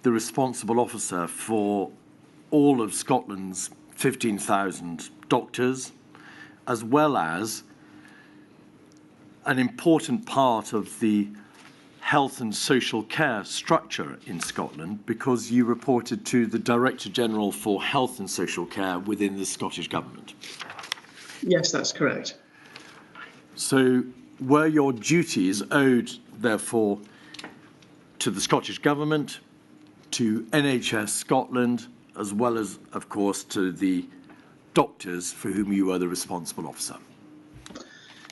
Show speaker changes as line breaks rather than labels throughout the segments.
the responsible officer for all of Scotland's 15,000 doctors, as well as an important part of the health and social care structure in Scotland, because you reported to the Director General for Health and Social Care within the Scottish Government.
Yes, that's correct.
So were your duties owed, therefore, to the Scottish Government, to NHS Scotland, as well as, of course, to the doctors for whom you were the responsible officer?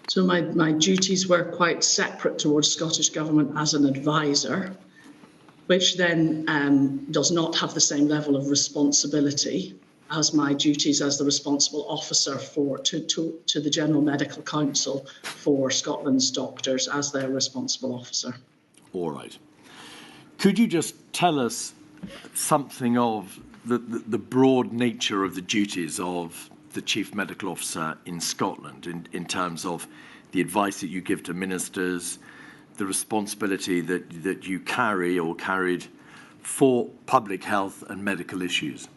So my duties were quite separate towards Scottish Government as an advisor, which then does not have the same level of responsibility as my duties as the responsible officer to the General Medical Council for Scotland's doctors as their responsible officer. All
right. Could you just tell us something of the broad nature of the duties of the Chief Medical Officer in Scotland in terms of the advice that you give to ministers, the responsibility that you carry or carried for public health and medical issues?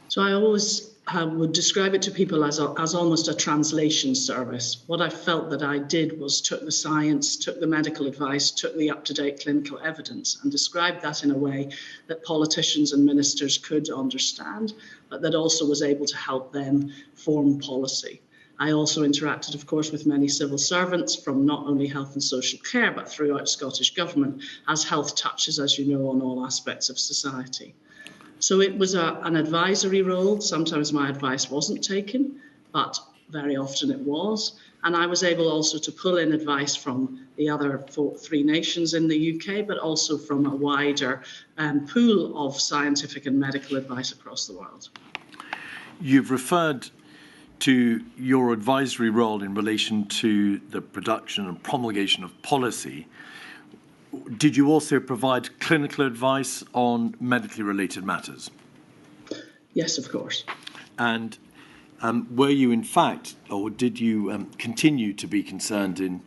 So I always would describe it to people as almost a translation service. What I felt that I did was took the science, took the medical advice, took the up-to-date clinical evidence and described that in a way that politicians and ministers could understand, but that also was able to help them form policy. I also interacted, of course, with many civil servants from not only health and social care, but throughout Scottish Government, as health touches, as you know, on all aspects of society. So it was an advisory role. Sometimes my advice wasn't taken, but very often it was. And I was able also to pull in advice from the other three nations in the UK, but also from a wider pool of scientific and medical advice across the world.
You've referred to your advisory role in relation to the production and promulgation of policy. Did you also provide clinical advice on medically related matters?
Yes, of course.
And were you in fact, or did you continue to be concerned in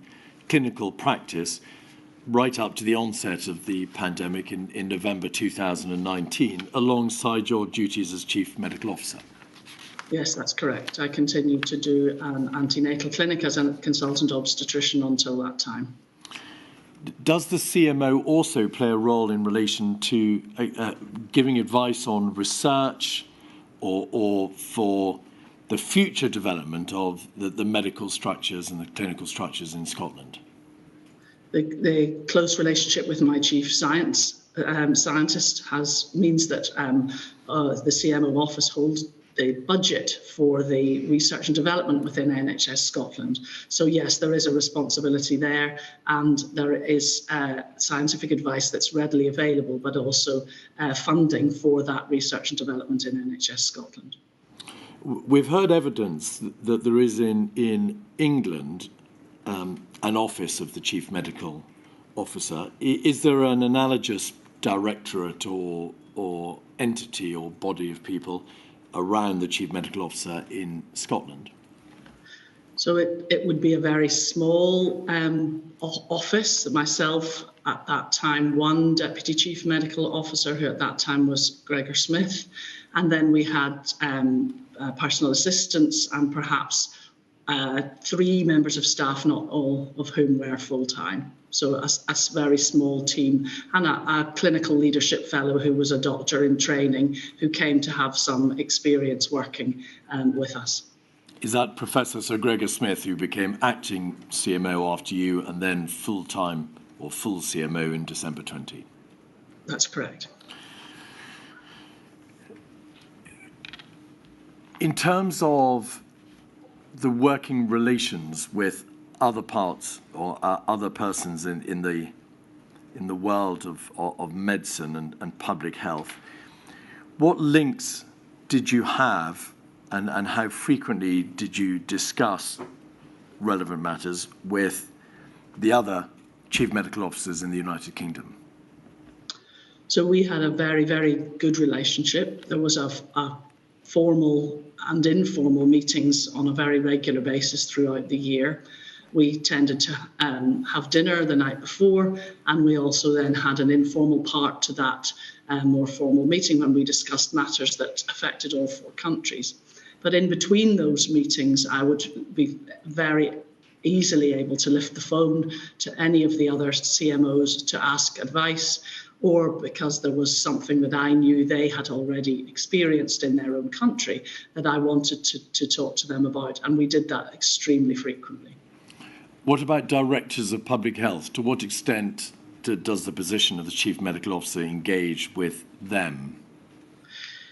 clinical practice right up to the onset of the pandemic in November 2019, alongside your duties as Chief Medical Officer?
Yes, that's correct. I continued to do an antenatal clinic as a consultant obstetrician until that time.
Does the CMO also play a role in relation to giving advice on research or for the future development of the medical structures and the clinical structures in Scotland?
The close relationship with my chief scientist means that the CMO office holds the budget for the research and development within NHS Scotland. So yes, there is a responsibility there, and there is scientific advice that's readily available, but also funding for that research and development in NHS Scotland.
We've heard evidence that there is in England an office of the Chief Medical Officer. Is there an analogous directorate or entity or body of people around the Chief Medical Officer in Scotland?
So it would be a very small office. Myself, at that time, one Deputy Chief Medical Officer, who at that time was Gregor Smith, and then we had personal assistants and perhaps 3 members of staff, not all of whom were full-time. So a very small team, and a clinical leadership fellow who was a doctor in training who came to have some experience working with us.
Is that Professor Sir Gregor Smith, who became acting CMO after you and then full-time or full CMO in December 20?
That's correct.
In terms of the working relations with other parts or other persons in the world of medicine and public health, what links did you have and how frequently did you discuss relevant matters with the other chief medical officers in the United Kingdom?
So we had a very, very good relationship. There was a formal and informal meetings on a very regular basis throughout the year. we tended to have dinner the night before, and we also then had an informal part to that more formal meeting when we discussed matters that affected all 4 countries. But in between those meetings, I would be very easily able to lift the phone to any of the other CMOs to ask advice, or because there was something that I knew they had already experienced in their own country that I wanted to talk to them about. And we did that extremely frequently.
What about directors of public health? To what extent does the position of the Chief Medical Officer engage with them?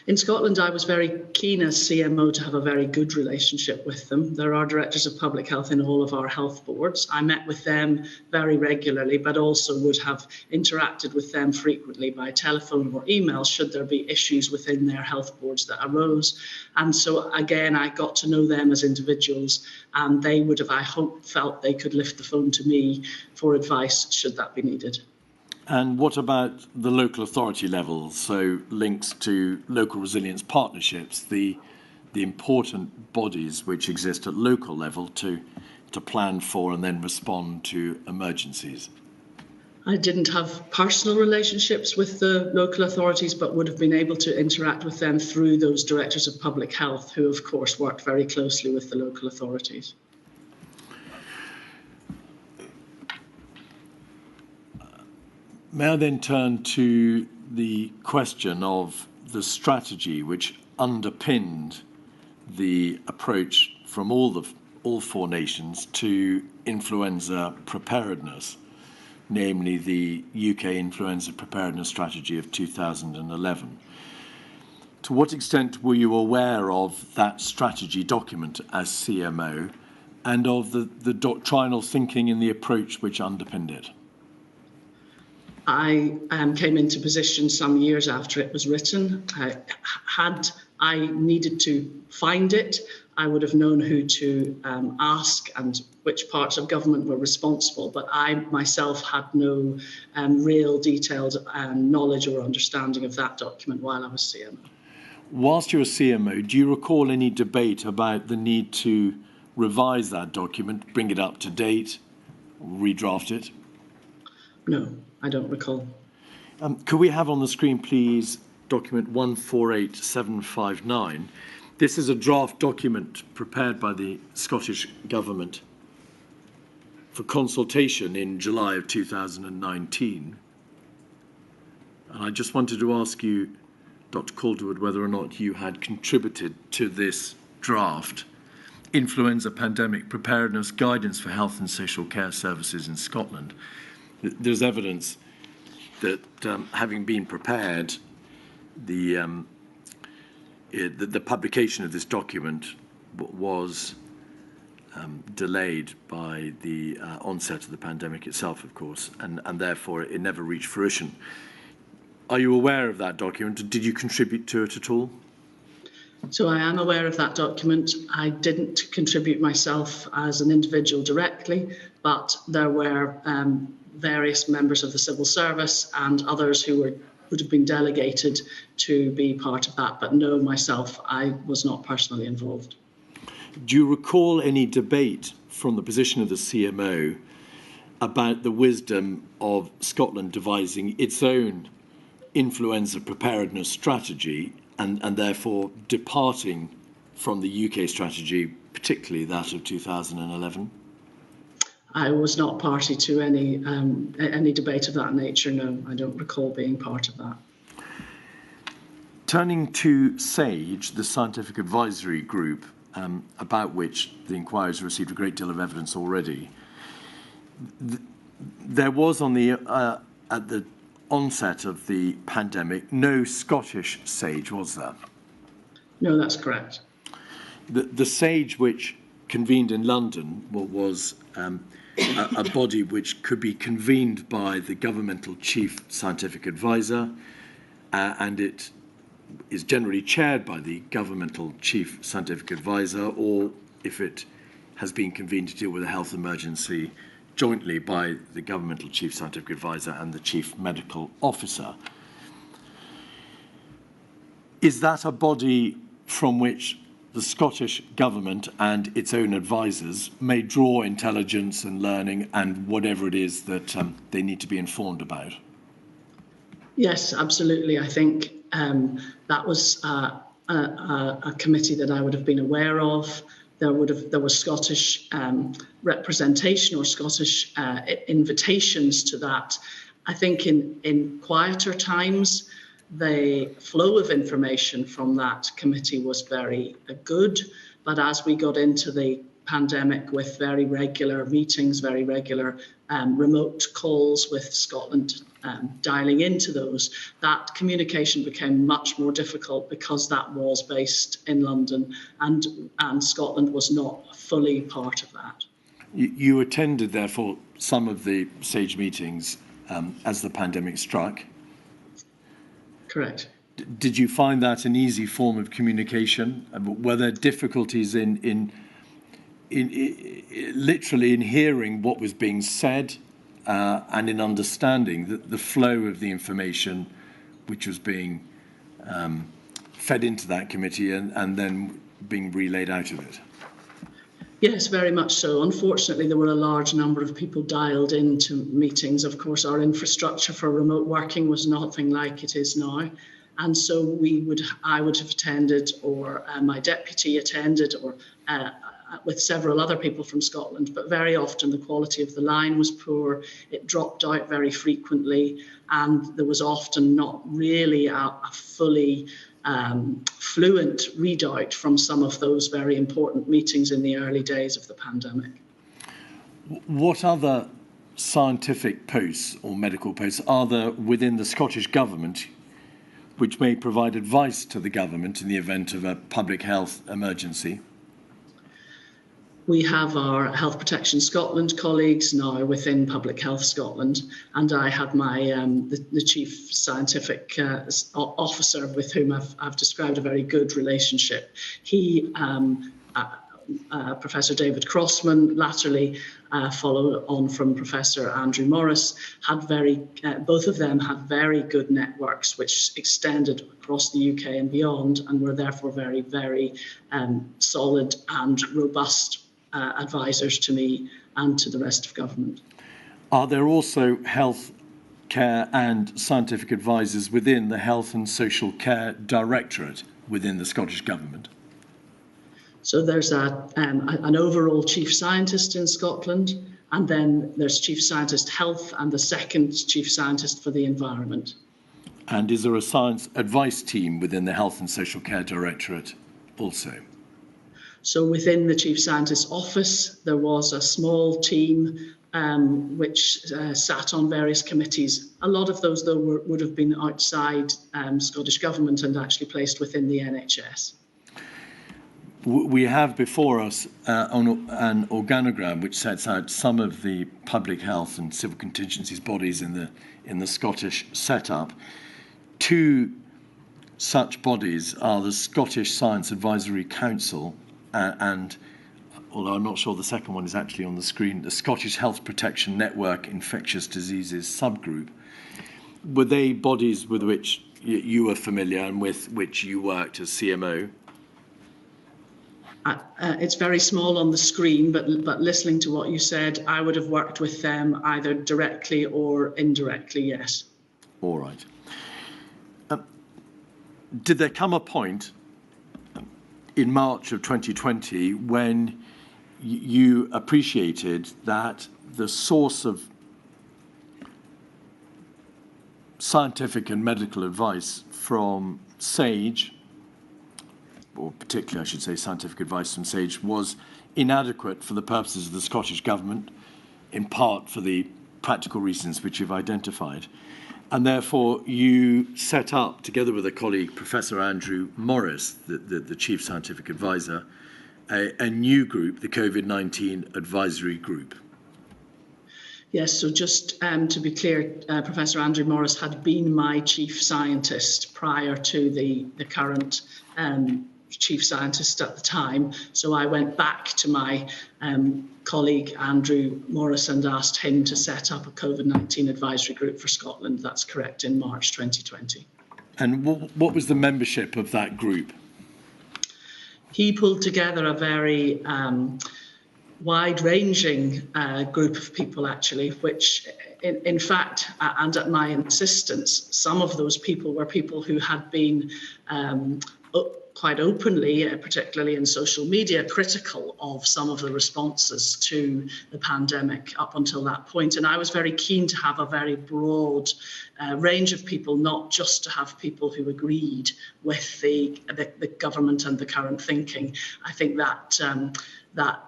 In Scotland, I was very keen as CMO to have a very good relationship with them. There are directors of public health in all of our health boards. I met with them very regularly, but also would have interacted with them frequently by telephone or email should there be issues within their health boards that arose. And so, again, I got to know them as individuals, and they would have, I hope, felt they could lift the phone to me for advice should that be needed.
And what about the local authority level, so links to local resilience partnerships, the important bodies which exist at local level to plan for and then respond to emergencies?
I didn't have personal relationships with the local authorities, but would have been able to interact with them through those directors of public health, who of course worked very closely with the local authorities.
May I then turn to the question of the strategy which underpinned the approach from all 4 nations to influenza preparedness, namely the UK Influenza Preparedness Strategy of 2011. To what extent were you aware of that strategy document as CMO and of the doctrinal thinking and the approach which underpinned it?
I came into position some years after it was written. Had I needed to find it, I would have known who to ask and which parts of government were responsible, but I myself had no real detailed knowledge or understanding of that document while I was CMO.
Whilst you're a CMO, do you recall any debate about the need to revise that document, bring it up to date, redraft it?
No, I don't recall.
Could we have on the screen, please, document 148759? This is a draft document prepared by the Scottish Government for consultation in July of 2019. And I just wanted to ask you, Dr. Calderwood, whether or not you had contributed to this draft Influenza Pandemic Preparedness Guidance for Health and Social Care Services in Scotland. There's evidence that having been prepared, the publication of this document was delayed by the onset of the pandemic itself, of course, and therefore it never reached fruition. Are you aware of that document? Did you contribute to it at all?
So I am aware of that document. I didn't contribute myself as an individual directly, but there were various members of the civil service and others who would have been delegated to be part of that. But no, myself, I was not personally involved.
Do you recall any debate from the position of the CMO about the wisdom of Scotland devising its own influenza preparedness strategy and therefore departing from the UK strategy, particularly that of 2011?
I was not party to any debate of that nature, no. I don't recall being part of that.
Turning to SAGE, the scientific advisory group, about which the inquiry has received a great deal of evidence already, there was at the onset of the pandemic no Scottish SAGE, was there?
No, that's correct.
The SAGE which convened in London was a body which could be convened by the governmental chief scientific advisor, and it is generally chaired by the governmental chief scientific advisor, or if it has been convened to deal with a health emergency, jointly by the governmental chief scientific advisor and the chief medical officer. Is that a body from which the Scottish Government and its own advisors may draw intelligence and learning and whatever it is that they need to be informed about?
Yes, absolutely. I think that was a committee that I would have been aware of. There was Scottish representation or Scottish invitations to that. I think in quieter times, the flow of information from that committee was very good. But as we got into the pandemic with very regular meetings, very regular remote calls with Scotland dialing into those, that communication became much more difficult because that was based in London and Scotland was not fully part of that.
You attended, therefore, some of the SAGE meetings as the pandemic struck.
Correct.
Did you find that an easy form of communication? Were there difficulties in literally in hearing what was being said and in understanding the flow of the information which was being fed into that committee and then being relayed out of it?
Yes, very much so. Unfortunately, there were a large number of people dialed into meetings. Of course, our infrastructure for remote working was nothing like it is now. And so I would have attended, or my deputy attended, or with several other people from Scotland, but very often the quality of the line was poor. It dropped out very frequently, and there was often not really a fully fluent readout from some of those very important meetings in the early days of the pandemic.
What other scientific posts or medical posts are there within the Scottish Government which may provide advice to the government in the event of a public health emergency?
We have our Health Protection Scotland colleagues now within Public Health Scotland, and I have my the Chief Scientific Officer with whom I've described a very good relationship. He, Professor David Crossman, latterly followed on from Professor Andrew Morris, had both of them had very good networks which extended across the UK and beyond, and were therefore very, very solid and robust advisors to me and to the rest of government.
Are there also health care and scientific advisors within the Health and Social Care Directorate within the Scottish Government?
So there's an overall chief scientist in Scotland, and then there's Chief Scientist Health and the second Chief Scientist for the Environment.
And is there a science advice team within the Health and Social Care Directorate also?
So within the Chief Scientist's office, there was a small team which sat on various committees. A lot of those, though, would have been outside Scottish Government and actually placed within the NHS.
We have before us an organogram which sets out some of the public health and civil contingencies bodies in the Scottish setup. Two such bodies are the Scottish Science Advisory Council and, although I'm not sure the second one is actually on the screen, the Scottish Health Protection Network Infectious Diseases Subgroup. Were they bodies with which you were familiar and with which you worked as CMO?
It's very small on the screen, but listening to what you said, I would have worked with them either directly or indirectly, yes.
All right. Did there come a point in March of 2020 when you appreciated that the source of scientific and medical advice from SAGE, or particularly I should say scientific advice from SAGE, was inadequate for the purposes of the Scottish Government, in part for the practical reasons which you've identified? And therefore you set up, together with a colleague, Professor Andrew Morris, the Chief Scientific Advisor, a new group, the Covid-19 Advisory Group.
Yes, so just to be clear, Professor Andrew Morris had been my chief scientist prior to the current chief scientist at the time. So I went back to my colleague Andrew Morris and asked him to set up a COVID-19 advisory group for Scotland. That's correct, in March 2020.
And what was the membership of that group?
He pulled together a very wide-ranging group of people, actually, which, in fact, and at my insistence, some of those people were people who had been quite openly, particularly in social media, critical of some of the responses to the pandemic up until that point. And I was very keen to have a very broad range of people, not just to have people who agreed with the government and the current thinking. I think that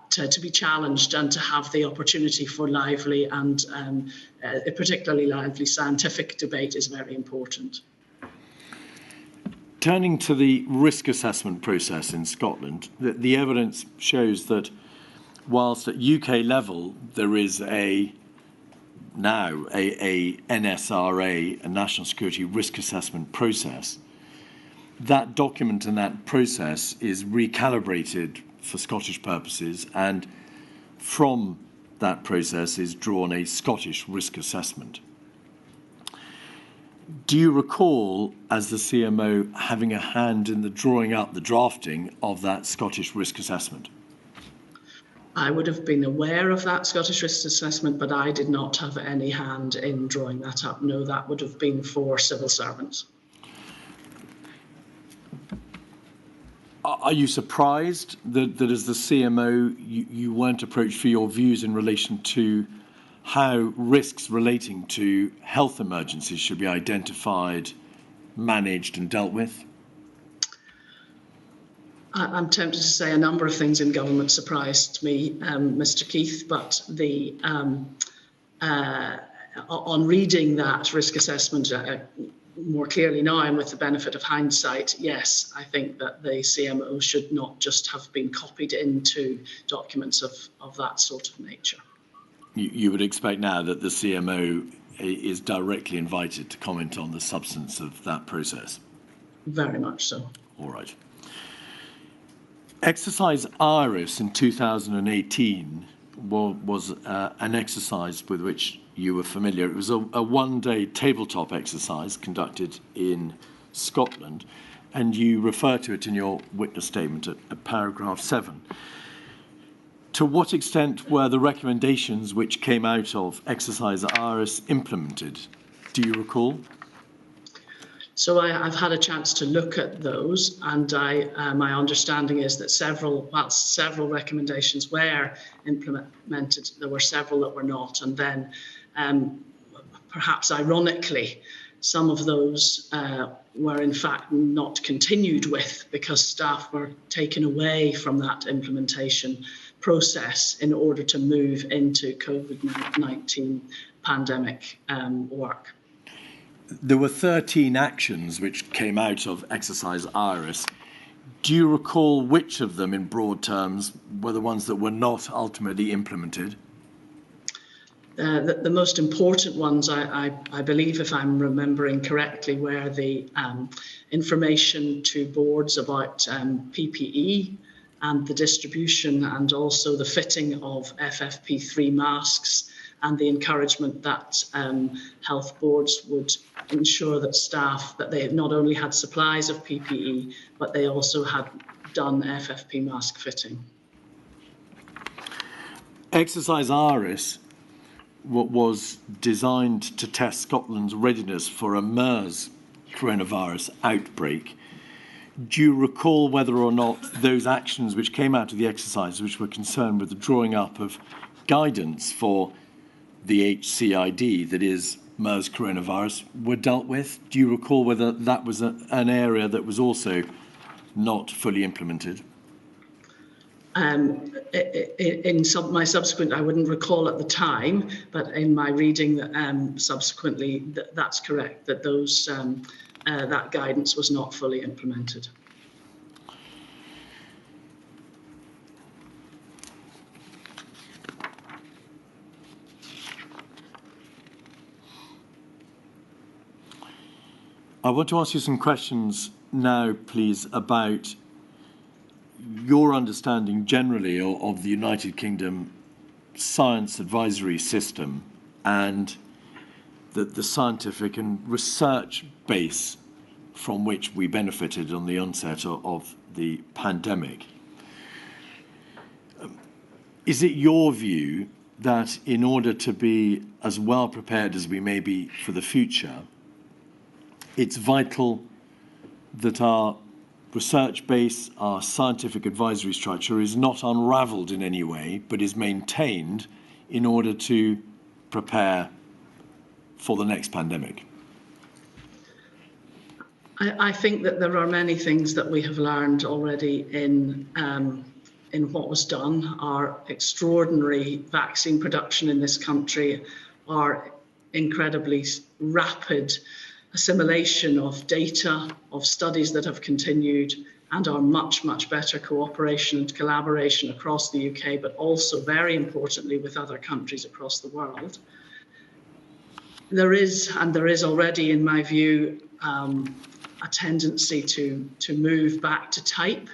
to be challenged and to have the opportunity for lively and particularly lively scientific debate is very important.
Turning to the risk assessment process in Scotland, the evidence shows that whilst at UK level there is now a NSRA, a National Security Risk Assessment process, that document and that process is recalibrated for Scottish purposes, and from that process is drawn a Scottish risk assessment. Do you recall, as the CMO, having a hand in the drawing up, the drafting of that Scottish risk assessment?
I would have been aware of that Scottish risk assessment, but I did not have any hand in drawing that up. No, that would have been for civil servants.
Are you surprised that as the CMO you weren't approached for your views in relation to how risks relating to health emergencies should be identified, managed and dealt with?
I'm tempted to say a number of things in government surprised me, Mr. Keith, but on reading that risk assessment more clearly now and with the benefit of hindsight, yes, I think that the CMO should not just have been copied into documents of that sort of nature.
You would expect now that the CMO is directly invited to comment on the substance of that process?
Very much so.
All right. Exercise IRIS in 2018 was an exercise with which you were familiar. It was a one-day tabletop exercise conducted in Scotland, and you refer to it in your witness statement at paragraph 7. To what extent were the recommendations which came out of Exercise IRIS implemented? Do you recall?
So I've had a chance to look at those, and my understanding is that several recommendations were implemented. There were several that were not, and then perhaps ironically, some of those were in fact not continued with because staff were taken away from that implementation process in order to move into COVID-19 pandemic work.
There were 13 actions which came out of Exercise IRIS. Do you recall which of them, in broad terms, were the ones that were not ultimately implemented?
The most important ones, I believe, if I'm remembering correctly, were the information to boards about PPE and the distribution and also the fitting of FFP3 masks, and the encouragement that health boards would ensure that staff, that they not only had supplies of PPE, but they also had done FFP mask fitting. Exercise
IRIS was designed to test Scotland's readiness for a MERS coronavirus outbreak. Do you recall whether or not those actions which came out of the exercise, which were concerned with the drawing up of guidance for the HCID, that is MERS coronavirus, were dealt with? Do you recall whether that was an area that was also not fully implemented?
In my subsequent, I wouldn't recall at the time, but in my reading subsequently, that's correct, that those that guidance was not fully implemented.
I want to ask you some questions now, please, about your understanding generally of the United Kingdom science advisory system and the scientific and research base from which we benefited on the onset of the pandemic. Is it your view that in order to be as well prepared as we may be for the future, it's vital that our research base, our scientific advisory structure is not unravelled in any way, but is maintained in order to prepare for the next pandemic?
I think that there are many things that we have learned already in what was done. Our extraordinary vaccine production in this country, our incredibly rapid assimilation of data, of studies that have continued, and our much, much better cooperation and collaboration across the UK, but also very importantly with other countries across the world. There is already, in my view, a tendency to move back to type,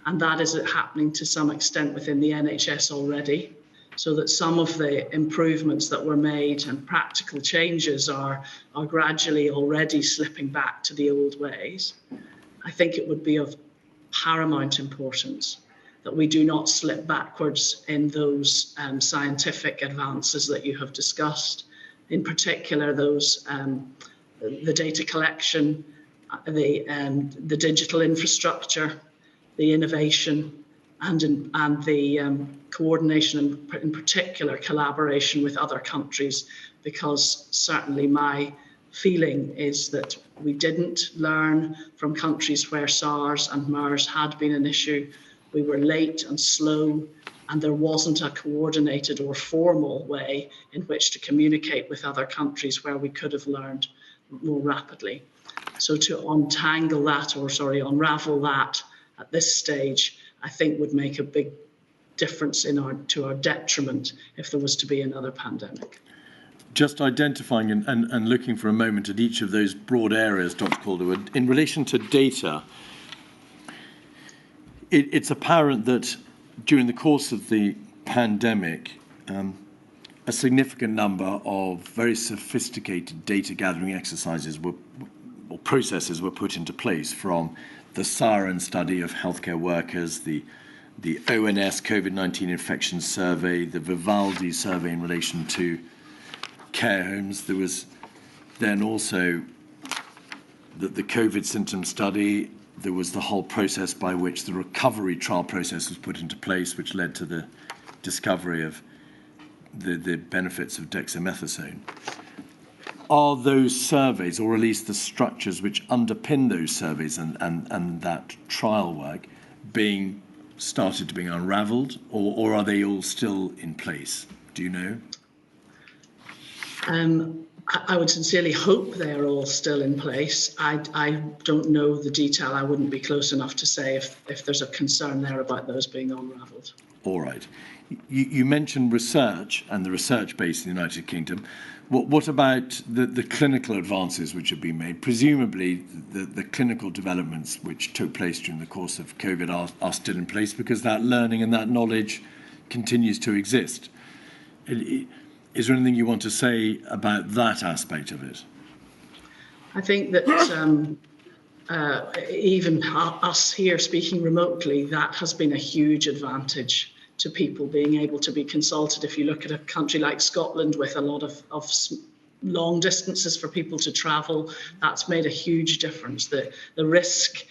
and that is happening to some extent within the NHS already, so that some of the improvements that were made and practical changes are gradually already slipping back to the old ways. I think it would be of paramount importance that we do not slip backwards in those scientific advances that you have discussed, in particular those the data collection, the digital infrastructure, the innovation, and the coordination and in particular collaboration with other countries, because certainly my feeling is that we didn't learn from countries where SARS and MERS had been an issue. We were late and slow, and there wasn't a coordinated or formal way in which to communicate with other countries where we could have learned more rapidly. So to unravel that at this stage, I think would make a big difference to our detriment if there was to be another pandemic.
Just identifying and looking for a moment at each of those broad areas, Dr. Calderwood, in relation to data, it's apparent that during the course of the pandemic, a significant number of very sophisticated data gathering exercises or processes were put into place, from the Siren study of healthcare workers, the ONS COVID-19 infection survey, the Vivaldi survey in relation to care homes. There was then also the COVID symptom study. There was the whole process by which the recovery trial process was put into place, which led to the discovery of the benefits of dexamethasone. Are those surveys, or at least the structures which underpin those surveys and that trial work, being started to be unravelled, or are they all still in place? Do you know?
I would sincerely hope they are all still in place. I don't know the detail. I wouldn't be close enough to say if there's a concern there about those being unravelled.
All right. You mentioned research and the research base in the United Kingdom. What about the clinical advances which have been made? Presumably the clinical developments which took place during the course of COVID are still in place, because that learning and that knowledge continues to exist. Is there anything you want to say about that aspect of it?
I think that even us here speaking remotely, that has been a huge advantage to people being able to be consulted. If you look at a country like Scotland with a lot of long distances for people to travel, that's made a huge difference. The risks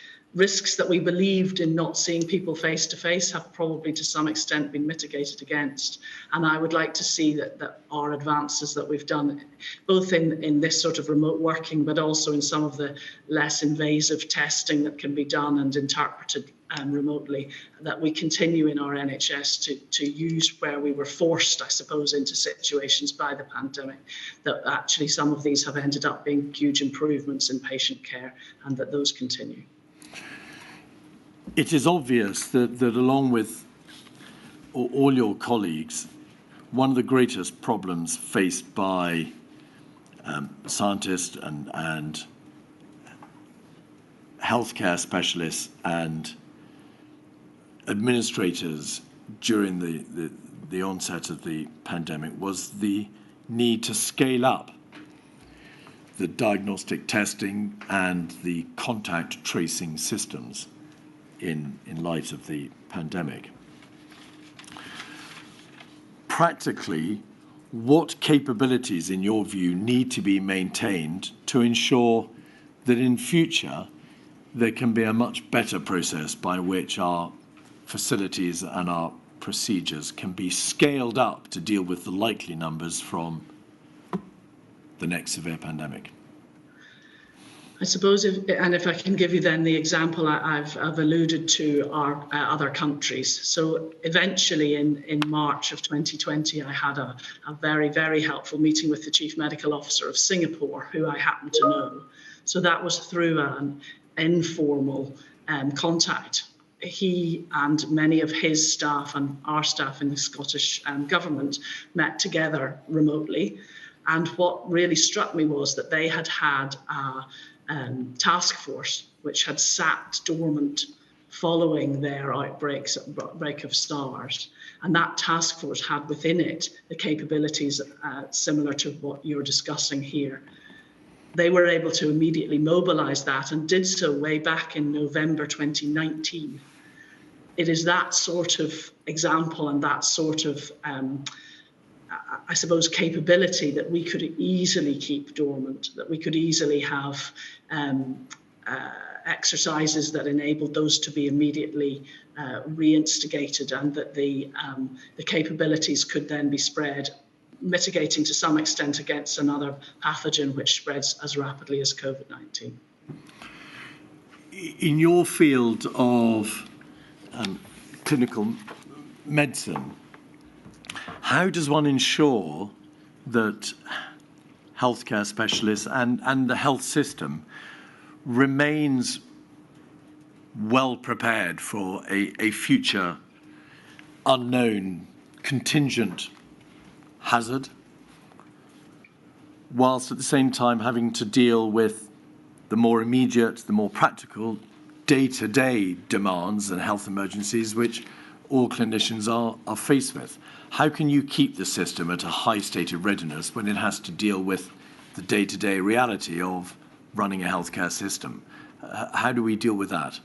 that we believed in not seeing people face to face have probably to some extent been mitigated against. And I would like to see that our advances that we've done, both in this sort of remote working, but also in some of the less invasive testing that can be done and interpreted remotely, that we continue in our NHS to use where we were forced, I suppose, into situations by the pandemic, that actually some of these have ended up being huge improvements in patient care, and that those continue.
It is obvious that along with all your colleagues, one of the greatest problems faced by scientists and healthcare specialists and administrators during the onset of the pandemic was the need to scale up the diagnostic testing and the contact tracing systems in light of the pandemic. practically, what capabilities, in your view, need to be maintained to ensure that in future there can be a much better process by which our facilities and our procedures can be scaled up to deal with the likely numbers from the next severe pandemic?
I suppose, if I can give you then the example I've alluded to are other countries. So eventually in March of 2020, I had a very, very helpful meeting with the Chief Medical Officer of Singapore, who I happen to know. So that was through an informal contact. He and many of his staff and our staff in the Scottish government met together remotely. And what really struck me was that they had a task force which had sat dormant following their outbreak of SARS. And that task force had within it the capabilities similar to what you're discussing here. They were able to immediately mobilize that and did so way back in November 2019. It is that sort of example and that sort of I suppose, capability that we could easily keep dormant, that we could easily have exercises that enabled those to be immediately reinstigated, and that the capabilities could then be spread, mitigating to some extent against another pathogen which spreads as rapidly as COVID-19.
In your field of clinical medicine, how does one ensure that healthcare specialists and the health system remains well prepared for a future unknown contingent hazard, whilst at the same time having to deal with the more immediate, the more practical, day-to-day demands and health emergencies which all clinicians are faced with? How can you keep the system at a high state of readiness when it has to deal with the day-to-day reality of running a healthcare system? How do we deal with that?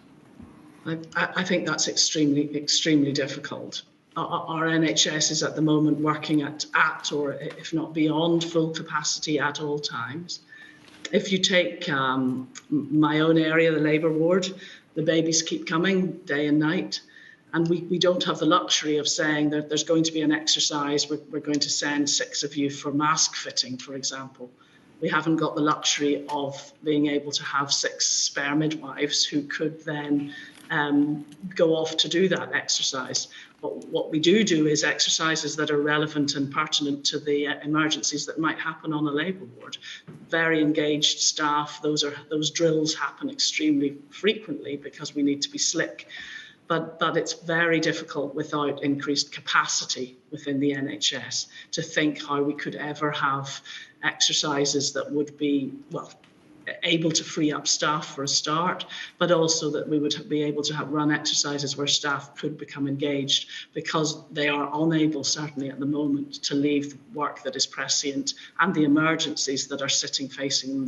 I think that's extremely difficult. Our NHS is at the moment working at or if not beyond full capacity at all times. If you take my own area, the labour ward, the babies keep coming day and night. And we don't have the luxury of saying that there's going to be an exercise, we're going to send 6 of you for mask fitting, for example. We haven't got the luxury of being able to have 6 spare midwives who could then go off to do that exercise. But what we do is exercises that are relevant and pertinent to the emergencies that might happen on a labour ward. Very engaged staff, those drills happen extremely frequently because we need to be slick. But it's very difficult without increased capacity within the NHS to think how we could ever have exercises that would be, well, able to free up staff for a start, but also that we would be able to run exercises where staff could become engaged, because they are unable, certainly at the moment, to leave the work that is prescient and the emergencies that are sitting facing them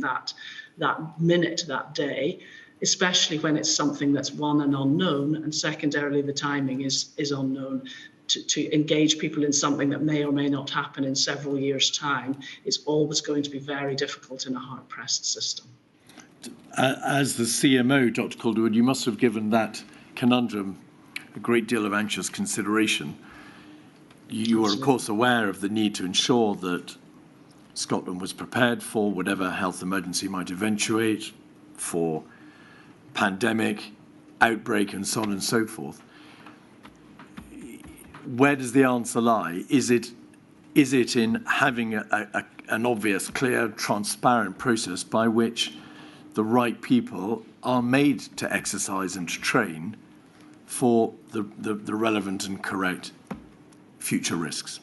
that minute, that day, especially when it's something that's one, an unknown, and secondarily the timing is unknown. To engage people in something that may or may not happen in several years' time is always going to be very difficult in a hard-pressed system.
As the CMO, Dr. Calderwood, you must have given that conundrum a great deal of anxious consideration. You were, of course, aware of the need to ensure that Scotland was prepared for whatever health emergency might eventuate, for pandemic, outbreak, and so on and so forth. Where does the answer lie? Is it in having an obvious, clear, transparent process by which the right people are made to exercise and to train for the relevant and correct future risks?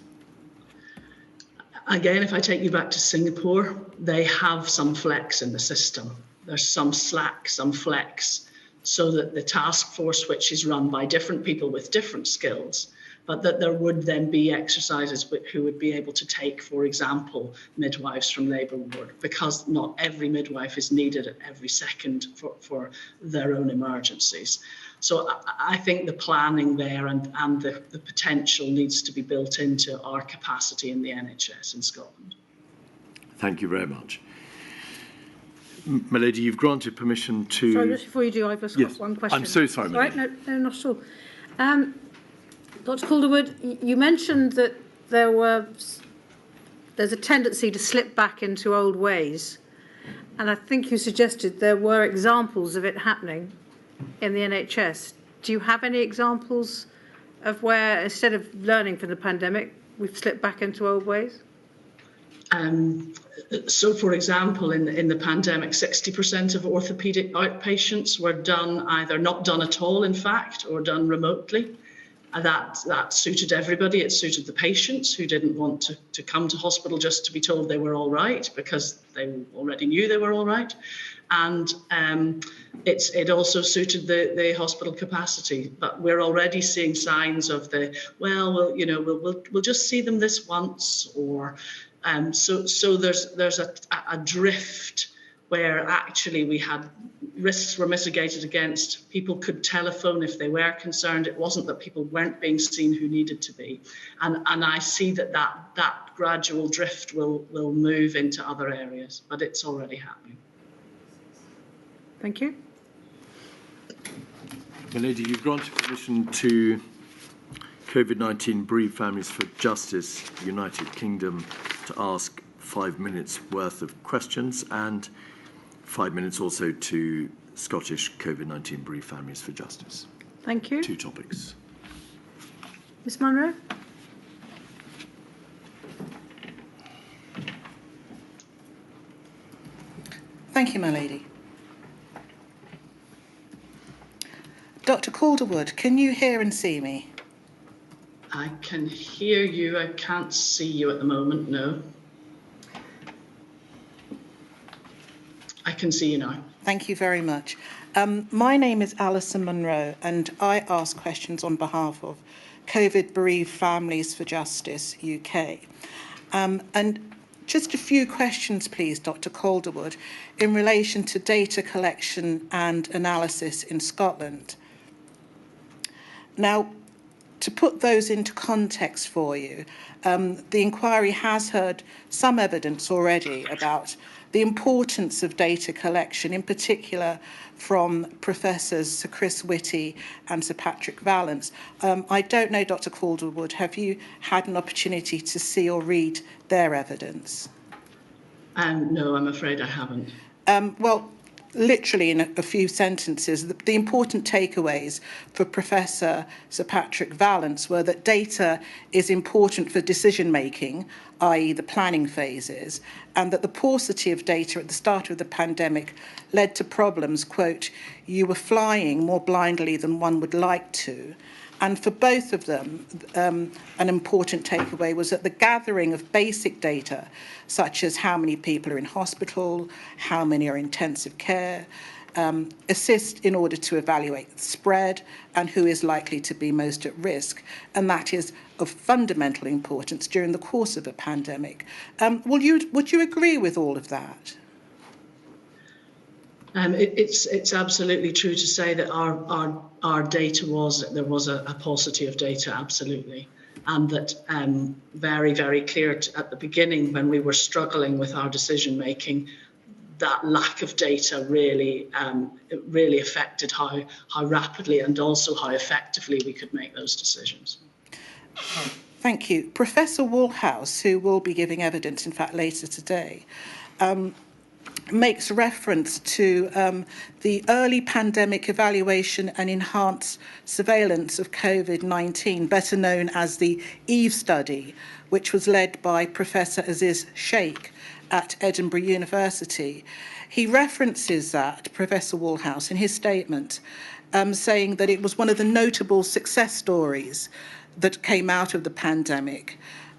Again, if I take you back to Singapore, they have some flex in the system. There's some slack, some flex, so that the task force, which is run by different people with different skills, but that there would then be exercises who would be able to take, for example, midwives from labour ward, because not every midwife is needed at every second for their own emergencies. So I think the planning there and the potential needs to be built into our capacity in the NHS in Scotland.
Thank you very much. My lady, you've granted permission to...
Sorry, just before you do, I've just got one question.
I'm so sorry, my lady.
No, not at all. Dr. Calderwood, you mentioned that there's a tendency to slip back into old ways, and I think you suggested there were examples of it happening in the NHS. Do you have any examples of where, instead of learning from the pandemic, we've slipped back into old ways?
So, for example, in the pandemic, 60% of orthopaedic outpatients were done either not done at all, in fact, or done remotely. That suited everybody. It suited the patients who didn't want to come to hospital just to be told they were all right, because they already knew they were all right. And it also suited the hospital capacity. But we're already seeing signs of we'll just see them this once, or so there's a drift where actually we had risks were mitigated against. People could telephone if they were concerned. It wasn't that people weren't being seen who needed to be. And I see that gradual drift will move into other areas, but it's already happening.
Thank you.
My lady, you've granted permission to Covid-19 Bereaved Families for Justice, United Kingdom, to ask 5 minutes worth of questions, and 5 minutes also to Scottish Covid-19 Bereaved Families for Justice.
Thank you.
2 topics.
Ms. Munro?
Thank you, my lady. Dr. Calderwood, can you hear and see me?
I can hear you. I can't see you at the moment, no. I can see you now.
Thank you very much. My name is Alison Munro, and I ask questions on behalf of COVID Bereaved Families for Justice UK. And just a few questions, please, Dr. Calderwood, in relation to data collection and analysis in Scotland. Now, to put those into context for you, the inquiry has heard some evidence already about the importance of data collection, in particular from Professors Sir Chris Whitty and Sir Patrick Vallance. I don't know, Dr. Calderwood, have you had an opportunity to see or read their evidence?
No, I'm afraid I haven't.
Well, literally in a few sentences, the important takeaways for Professor Sir Patrick Vallance were that data is important for decision making, i.e. the planning phases, and that the paucity of data at the start of the pandemic led to problems, quote, "You were flying more blindly than one would like to." And for both of them, an important takeaway was that the gathering of basic data, such as how many people are in hospital, how many are in intensive care, assist in order to evaluate the spread and who is likely to be most at risk. And that is of fundamental importance during the course of a pandemic. Would you agree with all of that?
It's absolutely true to say that our data there was a paucity of data, absolutely, and that very, very clear at the beginning when we were struggling with our decision making, that lack of data really affected how rapidly and also how effectively we could make those decisions.
Thank you. Professor Woolhouse, who will be giving evidence, in fact, later today, makes reference to the early pandemic evaluation and enhanced surveillance of COVID-19, better known as the EVE study, which was led by Professor Aziz Sheikh at Edinburgh University. He references that, Professor Woolhouse, in his statement, saying that it was one of the notable success stories that came out of the pandemic,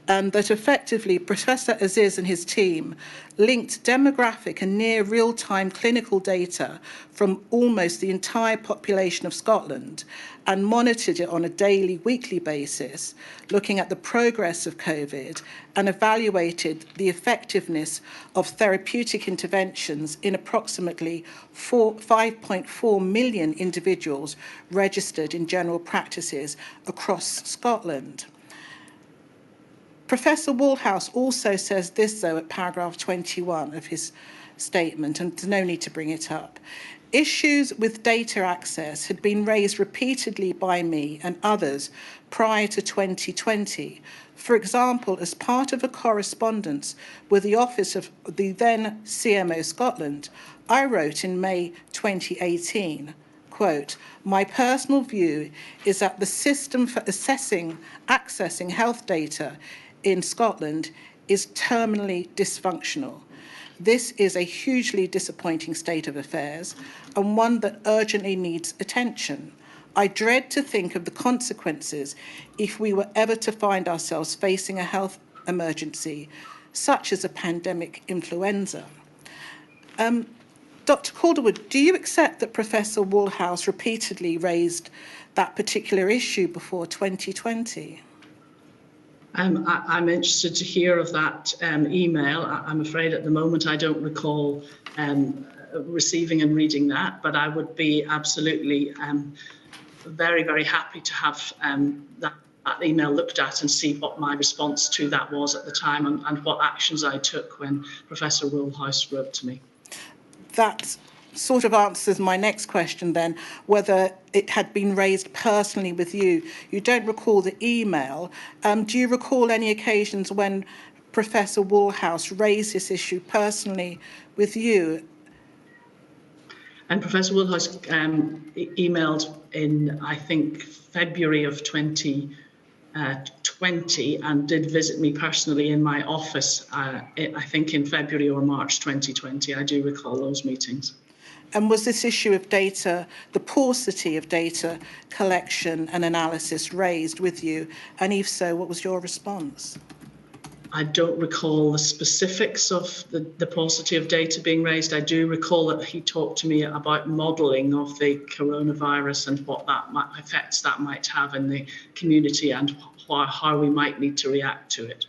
and that effectively Professor Aziz and his team linked demographic and near real-time clinical data from almost the entire population of Scotland and monitored it on a daily, weekly basis, looking at the progress of COVID and evaluated the effectiveness of therapeutic interventions in approximately 5.4 million individuals registered in general practices across Scotland. Professor Woolhouse also says this, though, at paragraph 21 of his statement, and there's no need to bring it up. Issues with data access had been raised repeatedly by me and others prior to 2020. For example, as part of a correspondence with the office of the then CMO Scotland, I wrote in May 2018, quote, "My personal view is that the system for accessing health data in Scotland is terminally dysfunctional. This is a hugely disappointing state of affairs and one that urgently needs attention. I dread to think of the consequences if we were ever to find ourselves facing a health emergency, such as a pandemic influenza." Dr. Calderwood, do you accept that Professor Woolhouse repeatedly raised that particular issue before 2020?
I'm interested to hear of that email. I'm afraid at the moment I don't recall receiving and reading that, but I would be absolutely very, very happy to have that email looked at and see what my response to that was at the time and what actions I took when Professor Woolhouse wrote to me.
That sort of answers my next question then, whether it had been raised personally with you. You don't recall the email. Do you recall any occasions when Professor Woolhouse raised this issue personally with you?
And Professor Woolhouse emailed in, I think, February of 2020 and did visit me personally in my office, I think in February or March 2020. I do recall those meetings.
And was this issue of data, the paucity of data collection and analysis raised with you? And if so, what was your response?
I don't recall the specifics of the paucity of data being raised. I do recall that he talked to me about modelling of the coronavirus and what effects that might have in the community and how we might need to react to it.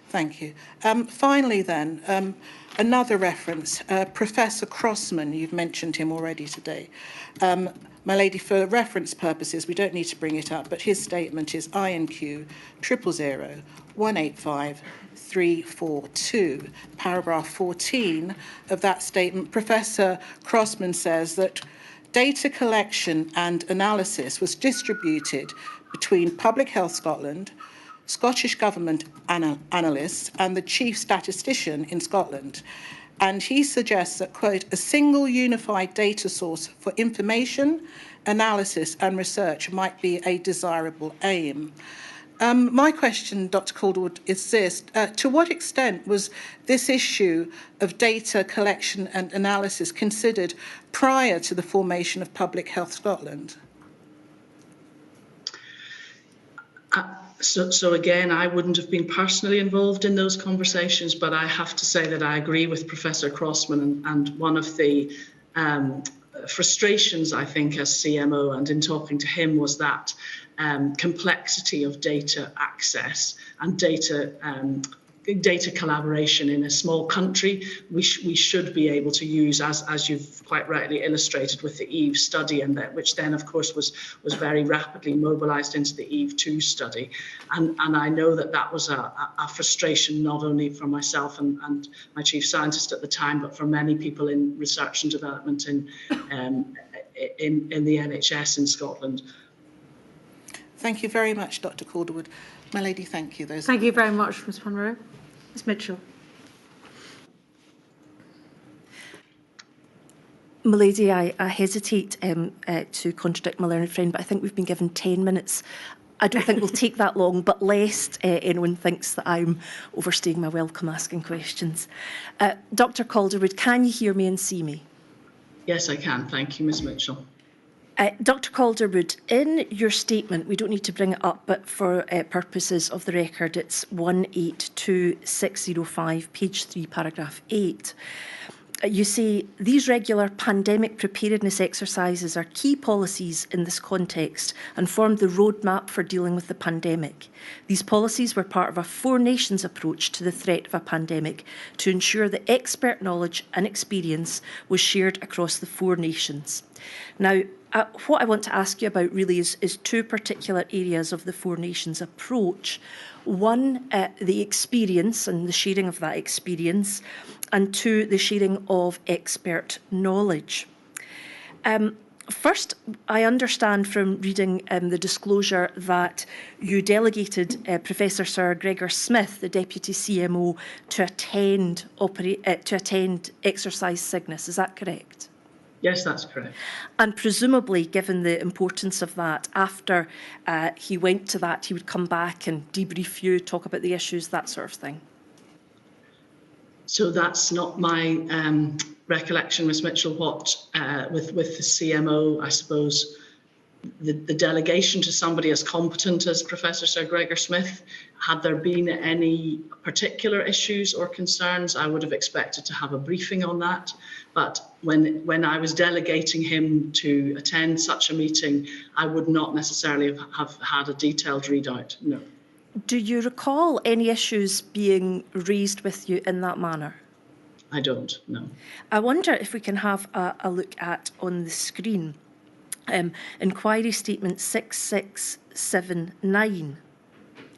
Thank you. Finally then, another reference, Professor Crossman, you've mentioned him already today. My lady, for reference purposes, we don't need to bring it up, but his statement is INQ 000 185 342. Paragraph 14 of that statement, Professor Crossman says that data collection and analysis was distributed between Public Health Scotland, Scottish Government analysts and the Chief Statistician in Scotland. And he suggests that, quote, "a single unified data source for information, analysis and research might be a desirable aim." My question, Dr. Calderwood, is this. To what extent was this issue of data collection and analysis considered prior to the formation of Public Health Scotland?
So again, I wouldn't have been personally involved in those conversations, but I have to say that I agree with Professor Crossman, and one of the frustrations, I think, as CMO and in talking to him was that complexity of data access and data collaboration in a small country. We should be able to use, as you've quite rightly illustrated with the EVE study, and that, which then of course was very rapidly mobilised into the EVE 2 study. And I know that was a frustration not only for myself and my chief scientist at the time, but for many people in research and development in the NHS in Scotland.
Thank you very much, Dr. Calderwood. My lady, thank you.
Thank you very much, Ms. Monroe. Ms. Mitchell.
My lady, I hesitate to contradict my learned friend, but I think we've been given 10 minutes. I don't think we'll take that long, but lest anyone thinks that I'm overstaying my welcome asking questions. Dr. Calderwood, can you hear me and see me?
Yes, I can. Thank you, Ms. Mitchell.
Dr Calderwood, in your statement, we don't need to bring it up, but for purposes of the record, it's 182605, page 3, paragraph 8. You say, these regular pandemic preparedness exercises are key policies in this context and formed the roadmap for dealing with the pandemic. These policies were part of a Four Nations approach to the threat of a pandemic to ensure that expert knowledge and experience was shared across the Four Nations. Now, what I want to ask you about really is two particular areas of the Four Nations approach. One, the experience and the sharing of that experience, and two, the sharing of expert knowledge. First, I understand from reading the disclosure that you delegated Professor Sir Gregor Smith, the Deputy CMO, to attend Exercise Cygnus. Is that correct?
Yes, that's correct.
And presumably, given the importance of that, after he went to that, he would come back and debrief you, talk about the issues, that sort of thing.
So that's not my recollection, Ms Mitchell. What with the CMO, I suppose, the delegation to somebody as competent as Professor Sir Gregor Smith, had there been any particular issues or concerns, I would have expected to have a briefing on that. But when I was delegating him to attend such a meeting, I would not necessarily have had a detailed readout, no.
Do you recall any issues being raised with you in that manner?
I don't, no.
I wonder if we can have a look at on the screen inquiry statement 6679.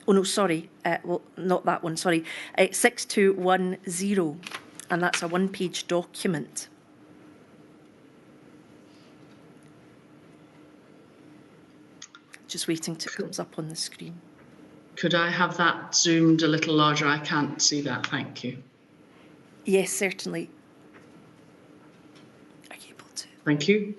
Oh no, sorry, well, not that one, sorry, 6210, and that's a one-page document. Just waiting till it comes up on the screen.
Could I have that zoomed a little larger? I can't see that, thank you.
Yes, certainly. Are you able to?
Thank you.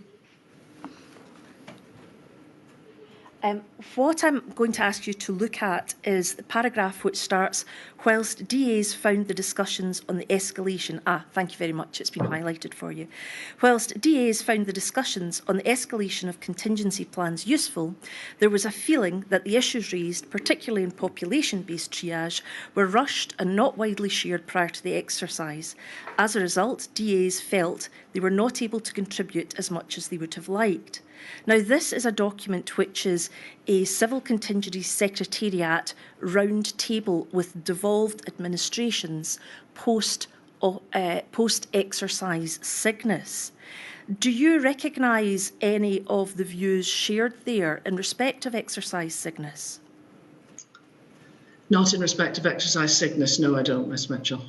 What I'm going to ask you to look at is the paragraph which starts, whilst DAs found the discussions on the escalation, thank you very much, it's been highlighted for you. Whilst DAs found the discussions on the escalation of contingency plans useful, there was a feeling that the issues raised, particularly in population-based triage, were rushed and not widely shared prior to the exercise. As a result, DAs felt they were not able to contribute as much as they would have liked. Now, this is a document which is a Civil Contingency Secretariat round table with devolved administrations post-exercise Cygnus. Do you recognise any of the views shared there in respect of exercise Cygnus?
Not in respect of exercise Cygnus, no, I don't, Ms Mitchell.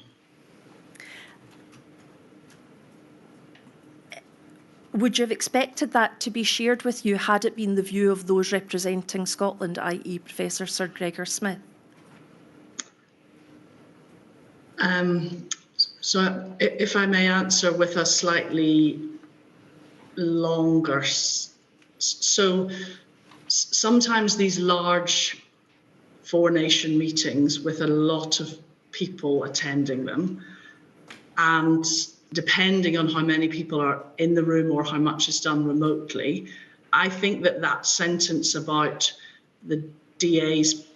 Would you have expected that to be shared with you had it been the view of those representing Scotland, i.e. Professor Sir Gregor Smith?
So if I may answer with a slightly longer, so sometimes these large four-nation meetings with a lot of people attending them, and depending on how many people are in the room or how much is done remotely, I think that sentence about the DAs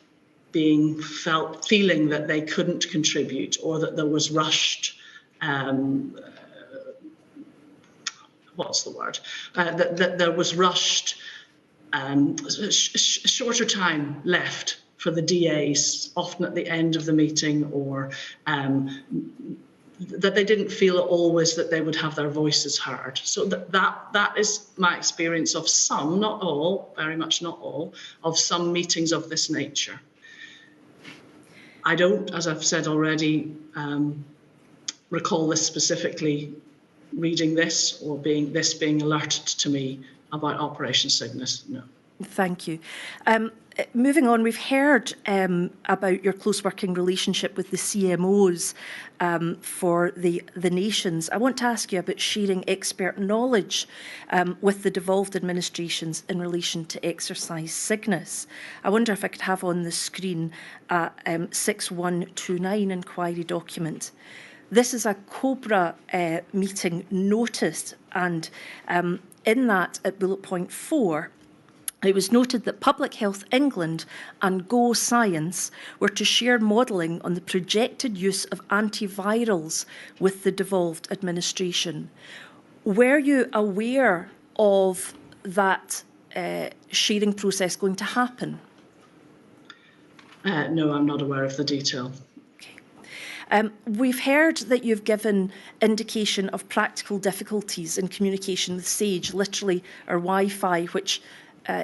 feeling that they couldn't contribute or that there was rushed, that there was rushed, shorter time left for the DAs, often at the end of the meeting, or that they didn't feel always that they would have their voices heard. So that is my experience of some, not all, very much not all, of some meetings of this nature. I don't, as I've said already, recall this specifically reading this or being alerted to me about Operation Cygnus, no.
Thank you. Moving on, we've heard about your close working relationship with the CMOs for the nations. I want to ask you about sharing expert knowledge with the devolved administrations in relation to exercise Cygnus. I wonder if I could have on the screen 6129 inquiry document. This is a COBRA meeting notice, and in that, at bullet point 4, it was noted that Public Health England and Go Science were to share modelling on the projected use of antivirals with the devolved administration. Were you aware of that sharing process going to happen?
No, I'm not aware of the detail.
We've heard that you've given indication of practical difficulties in communication with SAGE, literally, or Wi-Fi, which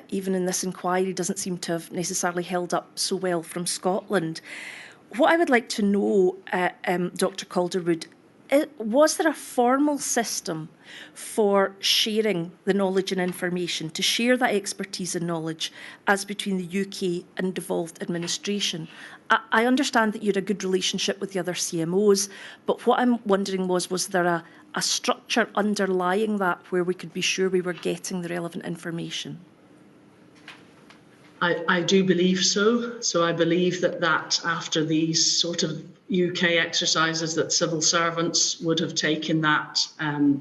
even in this inquiry doesn't seem to have necessarily held up so well from Scotland. What I would like to know, Dr. Calderwood, was there a formal system for sharing the knowledge and information, to share that expertise and knowledge as between the UK and devolved administration? I understand that you had a good relationship with the other CMOs, but what I'm wondering was there a structure underlying that where we could be sure we were getting the relevant information?
I do believe so. So I believe that after these sort of UK exercises, that civil servants would have taken that,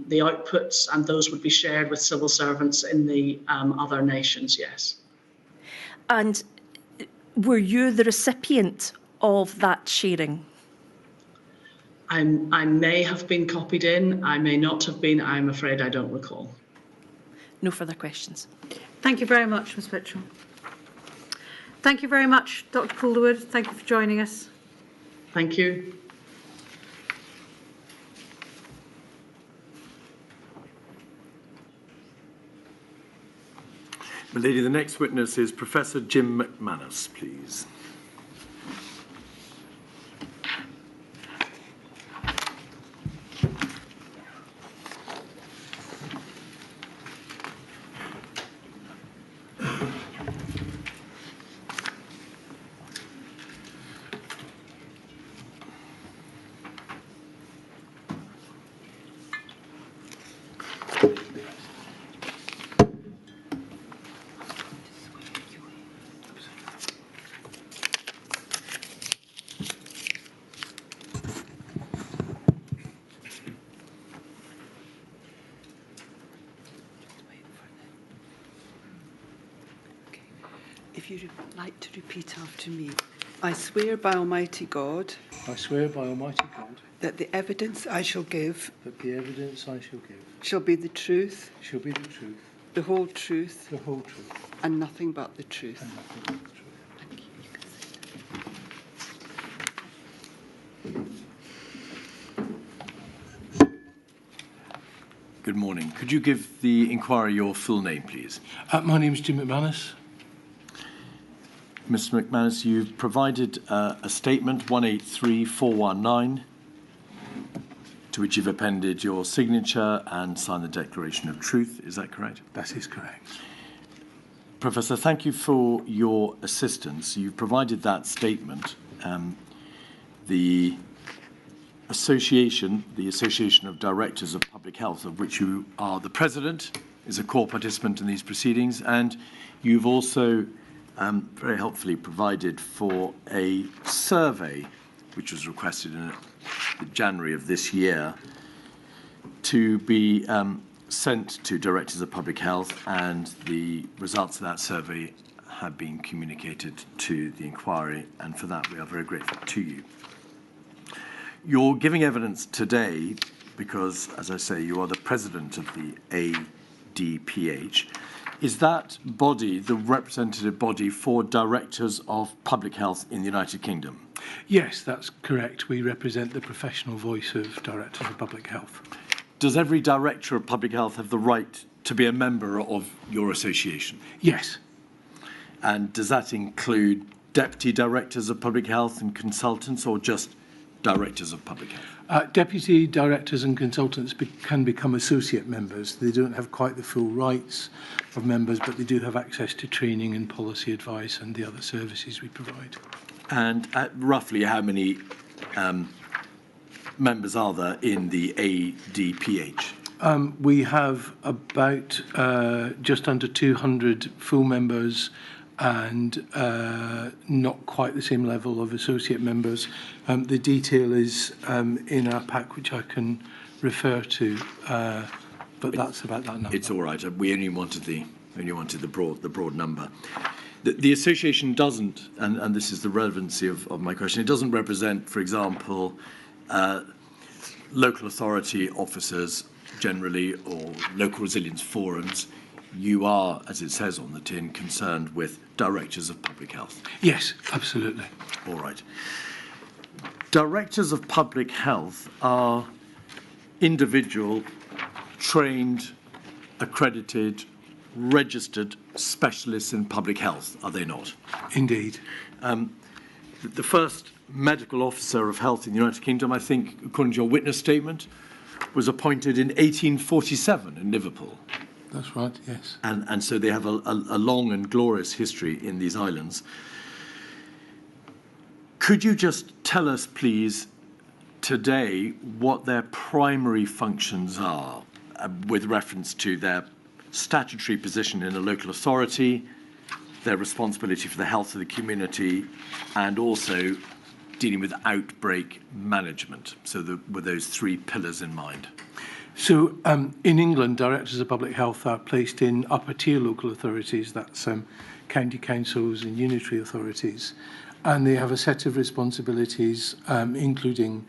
the outputs, and those would be shared with civil servants in the other nations, yes.
And were you the recipient of that sharing?
I may have been copied in, I may not have been, I'm afraid I don't recall.
No further questions.
Thank you very much, Ms Mitchell. Thank you very much, Dr Calderwood. Thank you for joining us.
Thank you.
My lady, the next witness is Professor Jim McManus, please.
If you would like to repeat after me. I swear by Almighty God.
I swear by Almighty God.
That the evidence I shall give.
That the evidence I shall give.
Shall be the truth.
Shall be the truth.
The whole truth.
The whole truth.
And nothing but the truth.
And nothing but the truth.
Thank you. Good morning. Could you give the inquiry your full name, please?
My name is Jim McManus.
Mr McManus, you've provided a statement, 183419, to which you've appended your signature and signed the Declaration of Truth. Is that correct?
That is correct.
Professor, thank you for your assistance. You've provided that statement. The Association of Directors of Public Health, of which you are the president, is a core participant in these proceedings, and you've also very helpfully provided for a survey which was requested in January of this year to be sent to directors of public health, and the results of that survey have been communicated to the inquiry, and for that we are very grateful to you. You're giving evidence today because, as I say, you are the president of the ADPH. Is that body the representative body for directors of public health in the United Kingdom?
Yes, that's correct. We represent the professional voice of directors of public health.
Does every director of public health have the right to be a member of your association?
Yes.
And does that include deputy directors of public health and consultants, or just directors of public health?
Deputy directors and consultants can become associate members. They don't have quite the full rights of members, but they do have access to training and policy advice and the other services we provide. And
roughly how many members are there in the ADPH?
We have about just under 200 full members and not quite the same level of associate members. The detail is in our pack, which I can refer to, but that's about that number.
It's all right. We only wanted the broad number. The association doesn't, and this is the relevancy of my question, it doesn't represent, for example, local authority officers generally or local resilience forums. You are, as it says on the tin, concerned with directors of public health.
Yes, absolutely.
All right. Directors of public health are individual, trained, accredited, registered specialists in public health, are they not?
Indeed.
The first medical officer of health in the United Kingdom, I think, according to your witness statement, was appointed in 1847 in Liverpool.
That's right, yes.
And so they have a long and glorious history in these islands. Could you just tell us, please, today what their primary functions are with reference to their statutory position in a local authority, their responsibility for the health of the community, and also dealing with outbreak management, so with those three pillars in mind?
So in England, directors of public health are placed in upper tier local authorities, that's county councils and unitary authorities, and they have a set of responsibilities, including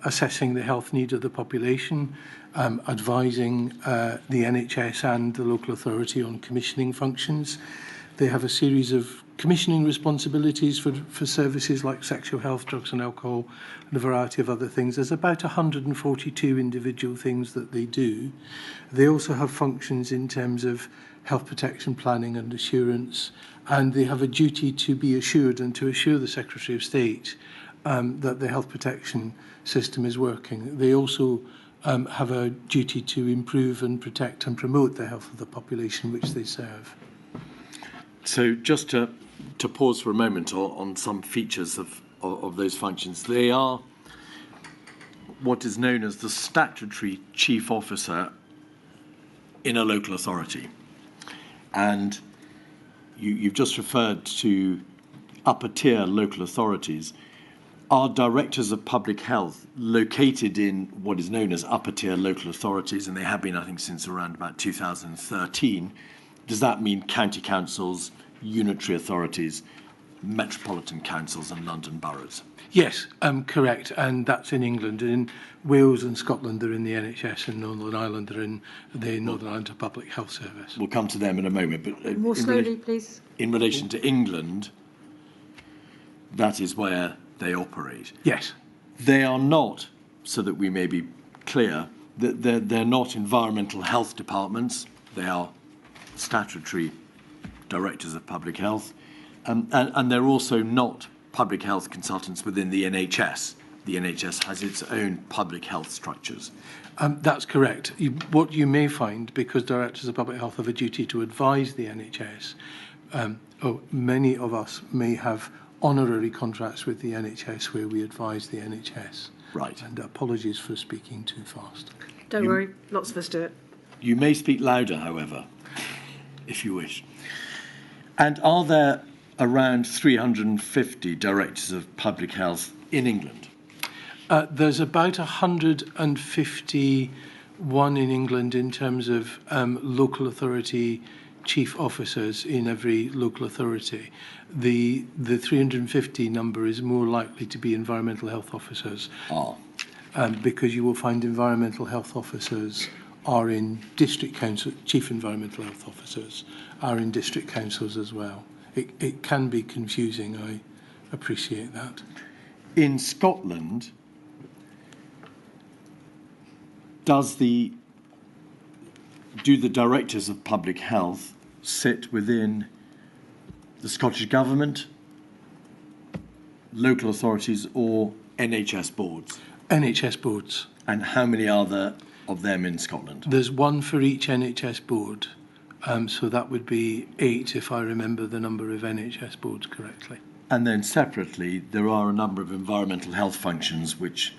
assessing the health needs of the population, advising the NHS and the local authority on commissioning functions. They have a series of commissioning responsibilities for services like sexual health, drugs and alcohol, and a variety of other things. There's about 142 individual things that they do. They also have functions in terms of health protection planning and assurance, and they have a duty to be assured and to assure the Secretary of State that the health protection system is working. They also have a duty to improve and protect and promote the health of the population which they serve.
So just to pause for a moment on some features of those functions, they are what is known as the statutory chief officer in a local authority. And you've just referred to upper tier local authorities. Are directors of public health located in what is known as upper tier local authorities, and they have been, I think, since around about 2013, does that mean county councils, unitary authorities, metropolitan councils and London boroughs?
Yes, correct, and that's in England. In Wales and Scotland, they're in the NHS, and Northern Ireland, they're in the Northern Ireland Public Health Service.
We'll come to them in a moment, but
more slowly, please.
In relation to England, that is where they operate.
Yes.
They are not, so that we may be clear, that they're not environmental health departments. They are statutory directors of public health, and they're also not public health consultants within the NHS. The NHS has its own public health structures.
That's correct. What you may find, because directors of public health have a duty to advise the NHS, many of us may have honorary contracts with the NHS where we advise the NHS.
Right.
And apologies for speaking too fast.
Don't worry, lots of us do it.
You may speak louder, however, if you wish. And are there around 350 directors of public health in England?
There's about 151 in England in terms of local authority chief officers in every local authority. The 350 number is more likely to be environmental health officers. Because you will find environmental health officers are in district council, chief environmental health officers are in district councils as well. It can be confusing, I appreciate that.
In Scotland, do the directors of public health sit within the Scottish Government, local authorities or NHS boards?
NHS boards.
And how many are there of them in Scotland?
There's one for each NHS board. So that would be 8 if I remember the number of NHS boards correctly.
And then separately, there are a number of environmental health functions which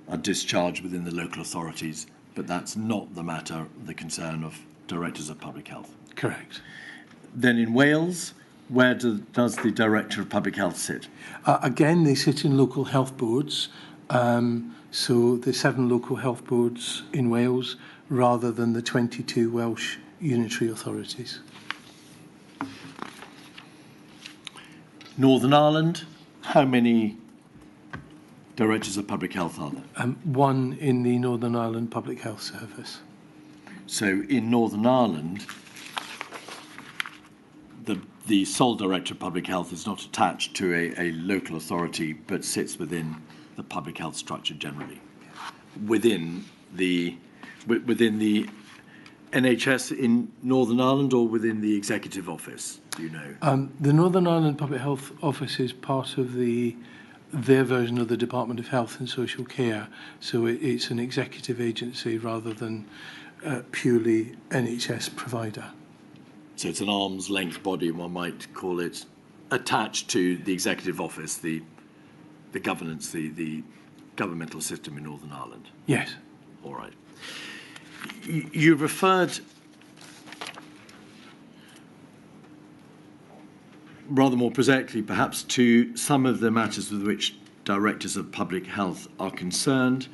are discharged within the local authorities, but that's not the concern of directors of public health.
Correct.
Then in Wales, Where does the Director of Public Health sit?
Again, they sit in local health boards. So the 7 local health boards in Wales rather than the 22 Welsh unitary authorities.
Northern Ireland, how many Directors of Public Health are there?
1 in the Northern Ireland Public Health Service.
So in Northern Ireland, the sole Director of Public Health is not attached to a local authority, but sits within the public health structure generally. Within the NHS in Northern Ireland or within the Executive Office, do you know?
The Northern Ireland Public Health Office is part of their version of the Department of Health and Social Care, so it's an executive agency rather than purely NHS provider.
So it's an arm's length body, one might call it, attached to the Executive Office, the governance, the governmental system in Northern Ireland.
Yes.
All right. You referred rather more prosaically perhaps to some of the matters with which Directors of Public Health are concerned.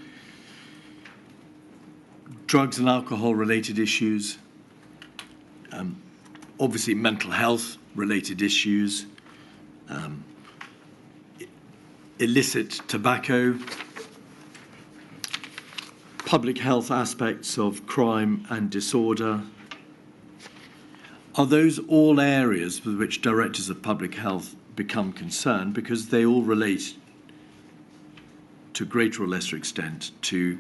Drugs and alcohol related issues, obviously mental health related issues, illicit tobacco, public health aspects of crime and disorder. Are those all areas with which Directors of Public Health become concerned because they all relate to greater or lesser extent to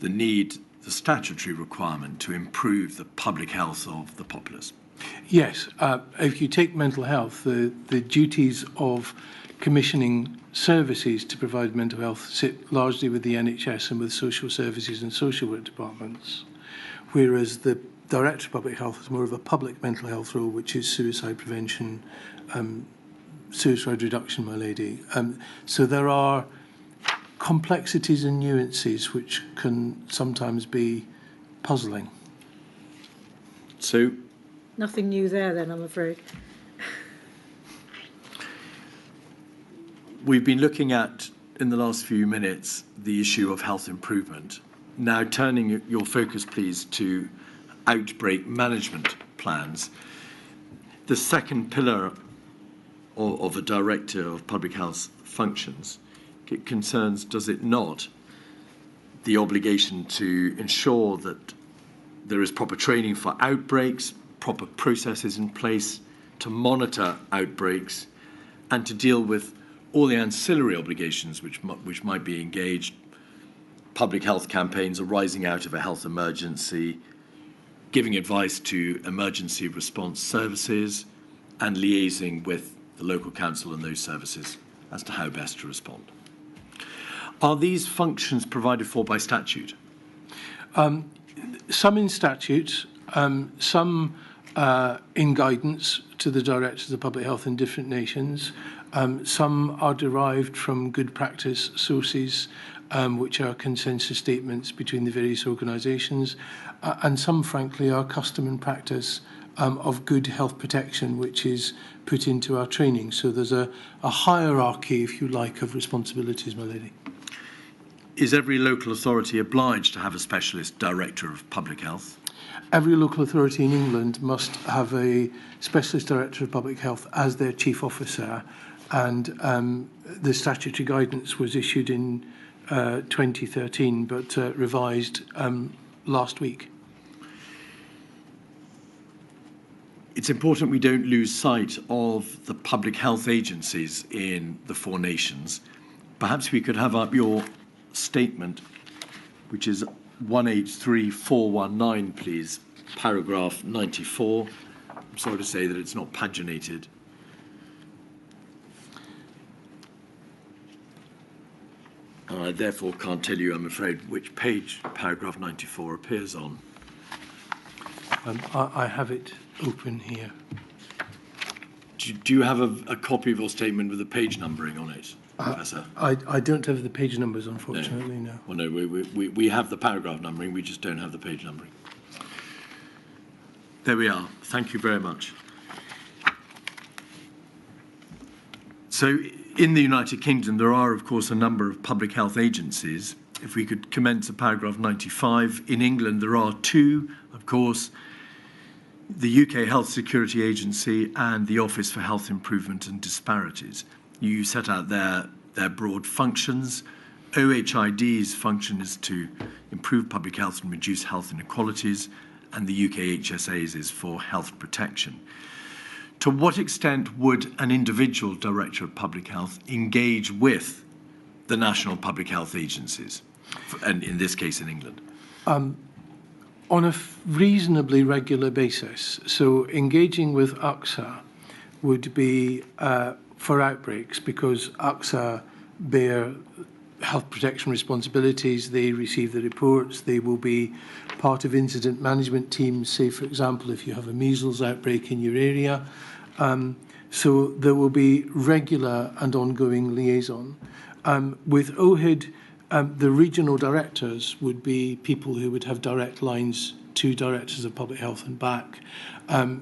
the need, the statutory requirement to improve the public health of the populace?
Yes. If you take mental health, the duties of commissioning services to provide mental health sit largely with the NHS and with social services and social work departments, whereas the Director of Public Health is more of a public mental health role, which is suicide prevention, suicide reduction, my lady. So there are complexities and nuances which can sometimes be puzzling.
So,
Nothing new there then, I'm afraid.
we've been looking at, in the last few minutes, the issue of health improvement. Now turning your focus, please, to outbreak management plans. The second pillar of a Director of Public Health functions, it concerns, does it not, the obligation to ensure that there is proper training for outbreaks, proper processes in place to monitor outbreaks, and to deal with all the ancillary obligations which might be engaged, public health campaigns arising out of a health emergency, giving advice to emergency response services, and liaising with the local council and those services as to how best to respond. Are these functions provided for by statute?
Some in statute, some in guidance to the Directors of Public Health in different nations. Some are derived from good practice sources, which are consensus statements between the various organisations, and some, frankly, are custom and practice of good health protection, which is put into our training. So there's a hierarchy, if you like, of responsibilities, my lady.
Is every local authority obliged to have a specialist Director of Public Health?
Every local authority in England must have a specialist Director of Public Health as their chief officer, and the statutory guidance was issued in 2013, but revised last week.
It's important we don't lose sight of the public health agencies in the 4 nations. Perhaps we could have up your statement, which is 183419, please, paragraph 94. I'm sorry to say that it's not paginated. And I therefore can't tell you, I'm afraid, which page paragraph 94 appears on.
I have it open here.
Do you have a copy of your statement with the page numbering on it, Professor?
I don't have the page numbers, unfortunately, no.
Well, no, we have the paragraph numbering, we just don't have the page numbering. There we are. Thank you very much. So in the United Kingdom, there are, of course, a number of public health agencies. If we could commence at paragraph 95, in England there are two, of course, the UK Health Security Agency and the Office for Health Improvement and Disparities. You set out their broad functions. OHID's function is to improve public health and reduce health inequalities, and the UK HSA's is for health protection. To what extent would an individual director of public health engage with the national public health agencies, and in this case in England?
On a reasonably regular basis. So engaging with AXA would be for outbreaks, because AXA bear health protection responsibilities, they receive the reports, they will be part of incident management teams, say for example if you have a measles outbreak in your area. So there will be regular and ongoing liaison. With OHID, the regional directors would be people who would have direct lines to directors of public health and back.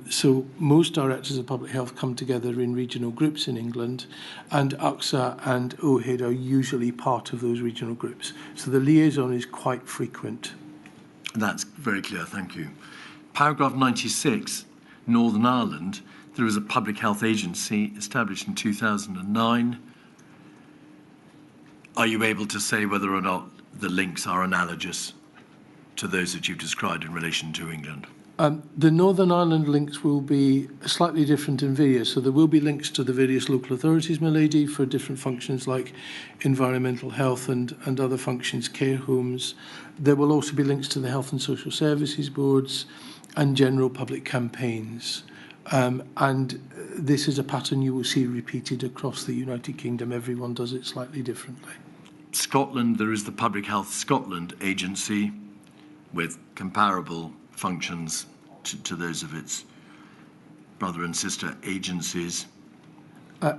So most directors of public health come together in regional groups in England, and AXA and OHID are usually part of those regional groups. So the liaison is quite frequent.
That's very clear, thank you. Paragraph 96, Northern Ireland, there is a public health agency established in 2009. Are you able to say whether or not the links are analogous to those that you've described in relation to England?
The Northern Ireland links will be slightly different and various. So there will be links to the various local authorities, my lady, for different functions like environmental health and other functions, care homes. There will also be links to the Health and Social Services boards and general public campaigns. And this is a pattern you will see repeated across the United Kingdom. Everyone does it slightly differently.
Scotland, there is the Public Health Scotland Agency with comparable functions to those of its brother and sister agencies.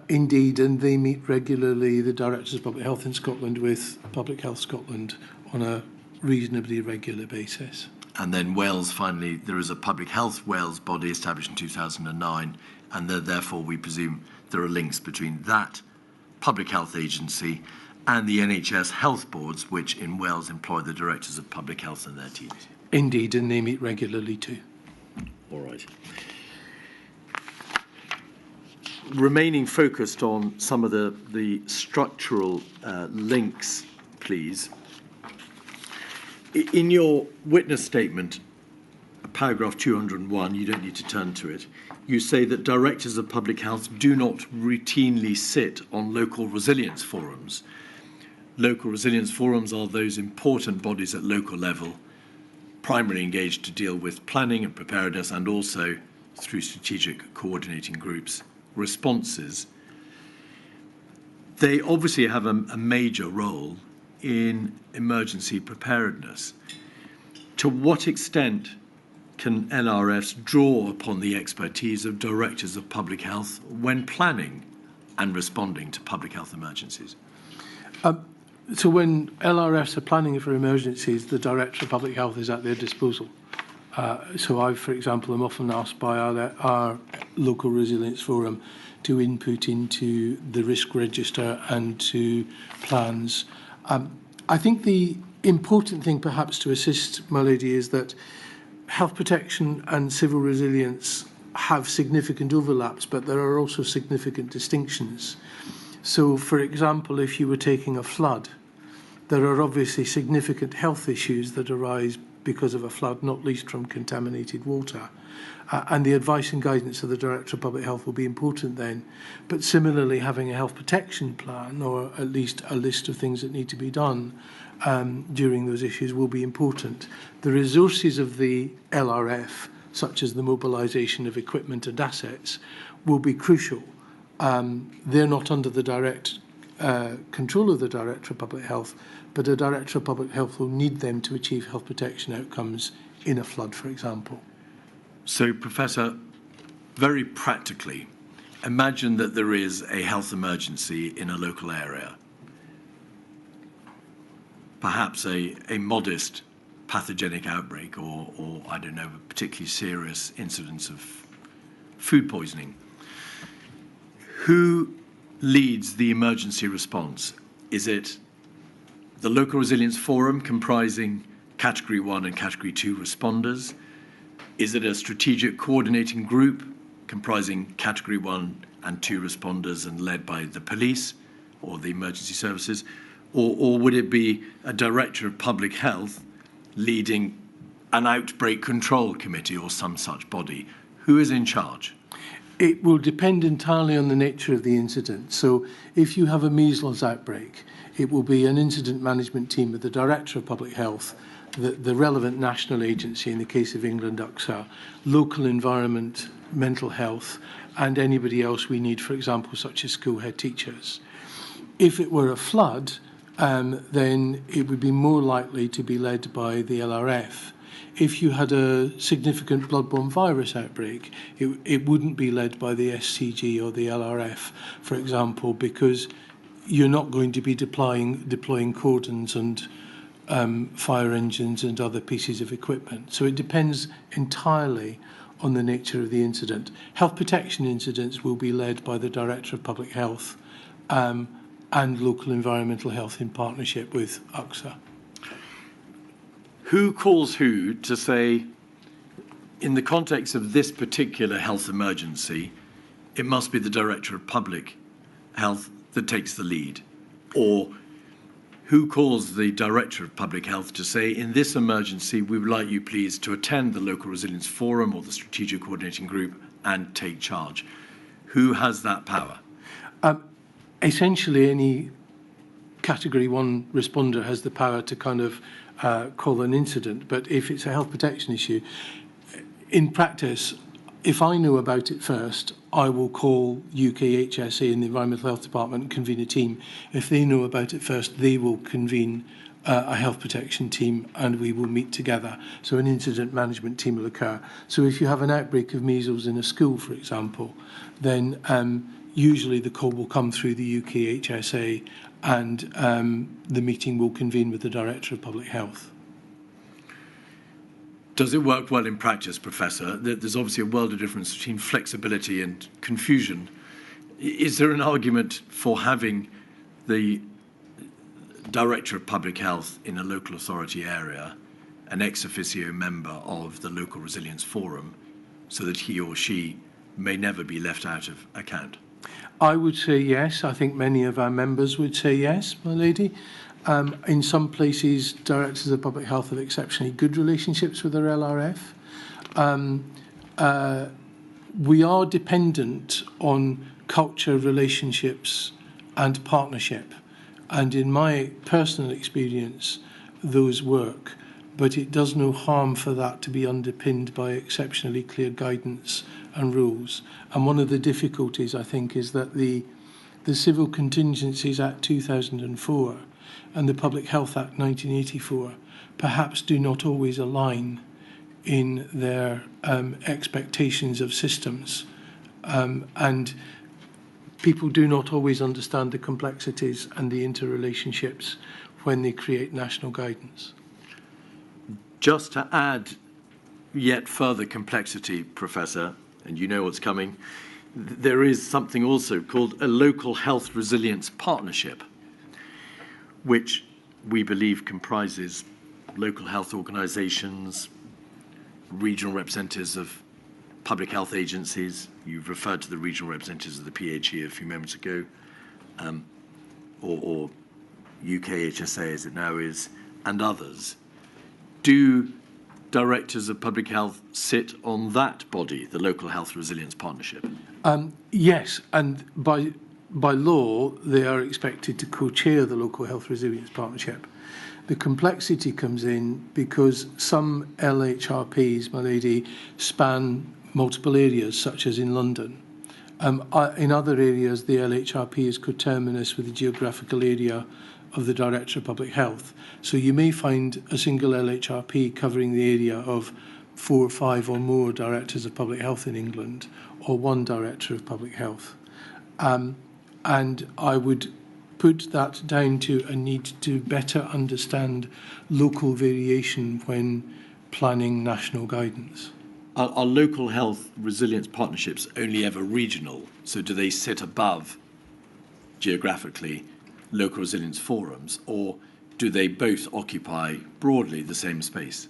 Indeed, and they meet regularly, the Directors of Public Health in Scotland, with Public Health Scotland on a reasonably regular basis.
And then Wales, finally, there is a Public Health Wales body established in 2009, and therefore we presume there are links between that public health agency and the NHS health boards, which in Wales employ the directors of public health and their teams.
Indeed, and they meet regularly too.
All right. Remaining focused on some of the structural links, please. In your witness statement, paragraph 201, you don't need to turn to it, you say that directors of public health do not routinely sit on local resilience forums. Local resilience forums are those important bodies at local level, primarily engaged to deal with planning and preparedness, and also through strategic coordinating groups responses. They obviously have a major role in emergency preparedness. To what extent can LRFs draw upon the expertise of directors of public health when planning and responding to public health emergencies?
So when LRFs are planning for emergencies, the Director of Public Health is at their disposal. So I, for example, am often asked by our local resilience forum to input into the risk register and to plans. I think the important thing perhaps to assist, my lady, is that health protection and civil resilience have significant overlaps, but there are also significant distinctions. So, for example, if you were taking a flood, there are obviously significant health issues that arise because of a flood, not least from contaminated water. And the advice and guidance of the Director of Public Health will be important then. But similarly, having a health protection plan, or at least a list of things that need to be done during those issues, will be important. The resources of the LRF, such as the mobilisation of equipment and assets, will be crucial. They're not under the direct control of the Director of Public Health, but a Director of Public Health will need them to achieve health protection outcomes in a flood, for example.
So, Professor, very practically, imagine that there is a health emergency in a local area, perhaps a modest pathogenic outbreak or I don't know, a particularly serious incidence of food poisoning. Who leads the emergency response? Is it the Local Resilience Forum comprising Category 1 and Category 2 responders? Is it a strategic coordinating group comprising Category 1 and 2 responders and led by the police or the emergency services? Or would it be a Director of Public Health leading an outbreak control committee or some such body? Who is in charge?
It will depend entirely on the nature of the incident. So if you have a measles outbreak, it will be an incident management team with the Director of Public Health, the relevant national agency, in the case of England, UXA, local environment, mental health, and anybody else we need, for example, such as school head teachers. If it were a flood, then it would be more likely to be led by the LRF. If you had a significant bloodborne virus outbreak, it wouldn't be led by the SCG or the LRF, for example, because you're not going to be deploying cordons and fire engines and other pieces of equipment. So it depends entirely on the nature of the incident. Health protection incidents will be led by the Director of Public Health and local environmental health in partnership with UXA.
Who calls who to say, in the context of this particular health emergency, it must be the Director of Public Health that takes the lead? Or who calls the Director of Public Health to say, in this emergency, we would like you please to attend the Local Resilience Forum or the Strategic Coordinating Group and take charge? Who has that power?
Essentially, any Category 1 responder has the power to kind of call an incident, but if it's a health protection issue, in practice, if I know about it first, I will call UKHSA in the Environmental Health Department and convene a team. If they know about it first, they will convene a health protection team and we will meet together. So an incident management team will occur. So if you have an outbreak of measles in a school, for example, then usually the call will come through the UKHSA and the meeting will convene with the Director of Public Health.
Does it work well in practice, Professor? There's obviously a world of difference between flexibility and confusion. Is there an argument for having the Director of Public Health in a local authority area an ex officio member of the Local Resilience Forum so that he or she may never be left out of account?
I would say yes. I think many of our members would say yes, my lady. In some places, directors of public health have exceptionally good relationships with their LRF. We are dependent on culture, relationships and partnership. And in my personal experience, those work. But it does no harm for that to be underpinned by exceptionally clear guidance and rules. And one of the difficulties, I think, is that the Civil Contingencies Act 2004 and the Public Health Act 1984 perhaps do not always align in their expectations of systems. And people do not always understand the complexities and the interrelationships when they create national guidance.
Just to add yet further complexity, Professor, and you know what's coming, there is something also called a local health resilience partnership, which we believe comprises local health organisations, regional representatives of public health agencies. You've referred to the regional representatives of the PHE a few moments ago, or UKHSA as it now is, and others. Do directors of public health sit on that body, the Local Health Resilience Partnership?
Yes, and by law, they are expected to co-chair the Local Health Resilience Partnership. The complexity comes in because some LHRPs, my lady, span multiple areas, such as in London. In other areas, the LHRP is coterminous with the geographical area of the Director of Public Health. So you may find a single LHRP covering the area of 4 or 5 or more Directors of Public Health in England, or one Director of Public Health. And I would put that down to a need to better understand local variation when planning national guidance.
Are local health resilience partnerships only ever regional? So do they sit above geographically local resilience forums, or do they both occupy broadly the same space?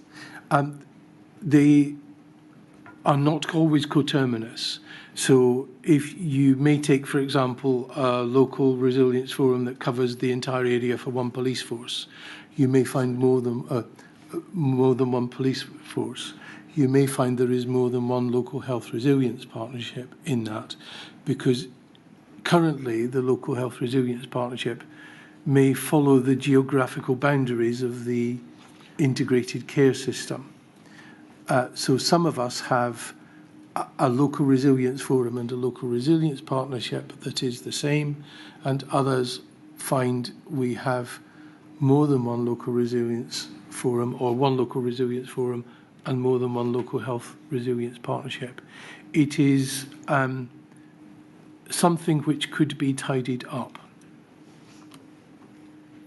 They are not always coterminous. So if you may take, for example, a local resilience forum that covers the entire area for one police force, you may find more than one police force. You may find there is more than one local health resilience partnership in that, because currently the local health resilience partnership may follow the geographical boundaries of the integrated care system. So some of us have a local resilience forum and a local resilience partnership that is the same, and others find we have more than one local resilience forum, or one local resilience forum and more than one local health resilience partnership. It is something which could be tidied up.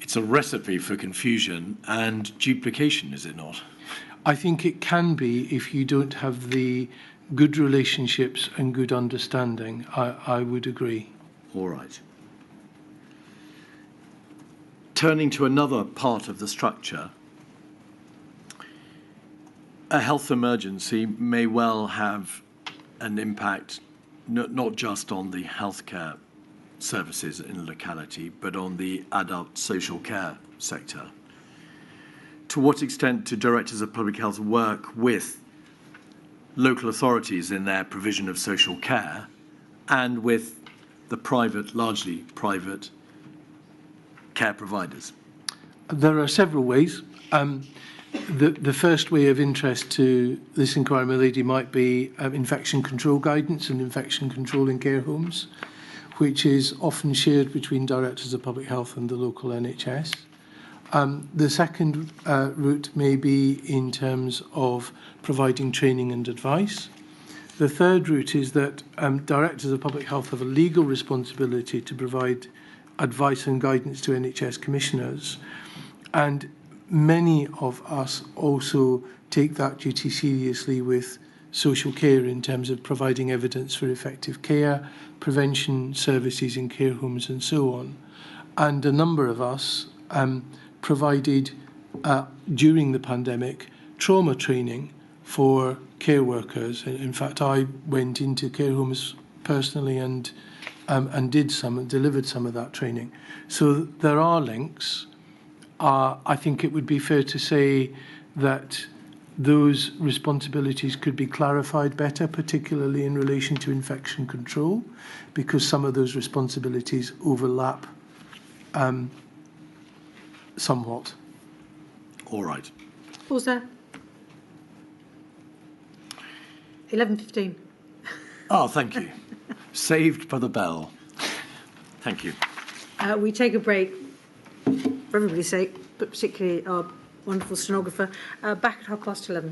It's a recipe for confusion and duplication, is it not?
I think it can be if you don't have the good relationships and good understanding. I would agree.
All right. Turning to another part of the structure, a health emergency may well have an impact not just on the healthcare services in a locality, but on the adult social care sector. To what extent do directors of public health work with local authorities in their provision of social care and with the private, largely private, care providers?
There are several ways. The first way of interest to this inquiry, my lady, might be infection control guidance and infection control in care homes, which is often shared between directors of public health and the local NHS. The second route may be in terms of providing training and advice. The third route is that directors of public health have a legal responsibility to provide advice and guidance to NHS commissioners, and many of us also take that duty seriously with social care in terms of providing evidence for effective care, prevention services in care homes and so on. And a number of us provided, during the pandemic, trauma training for care workers. In fact, I went into care homes personally and delivered some of that training. So there are links. I think it would be fair to say that those responsibilities could be clarified better, particularly in relation to infection control, because some of those responsibilities overlap somewhat.
All right.
Pause there. 11:15.
Oh, thank you. Saved by the bell. Thank you.
We take a break for everybody's sake, but particularly our wonderful stenographer, back at 11:30.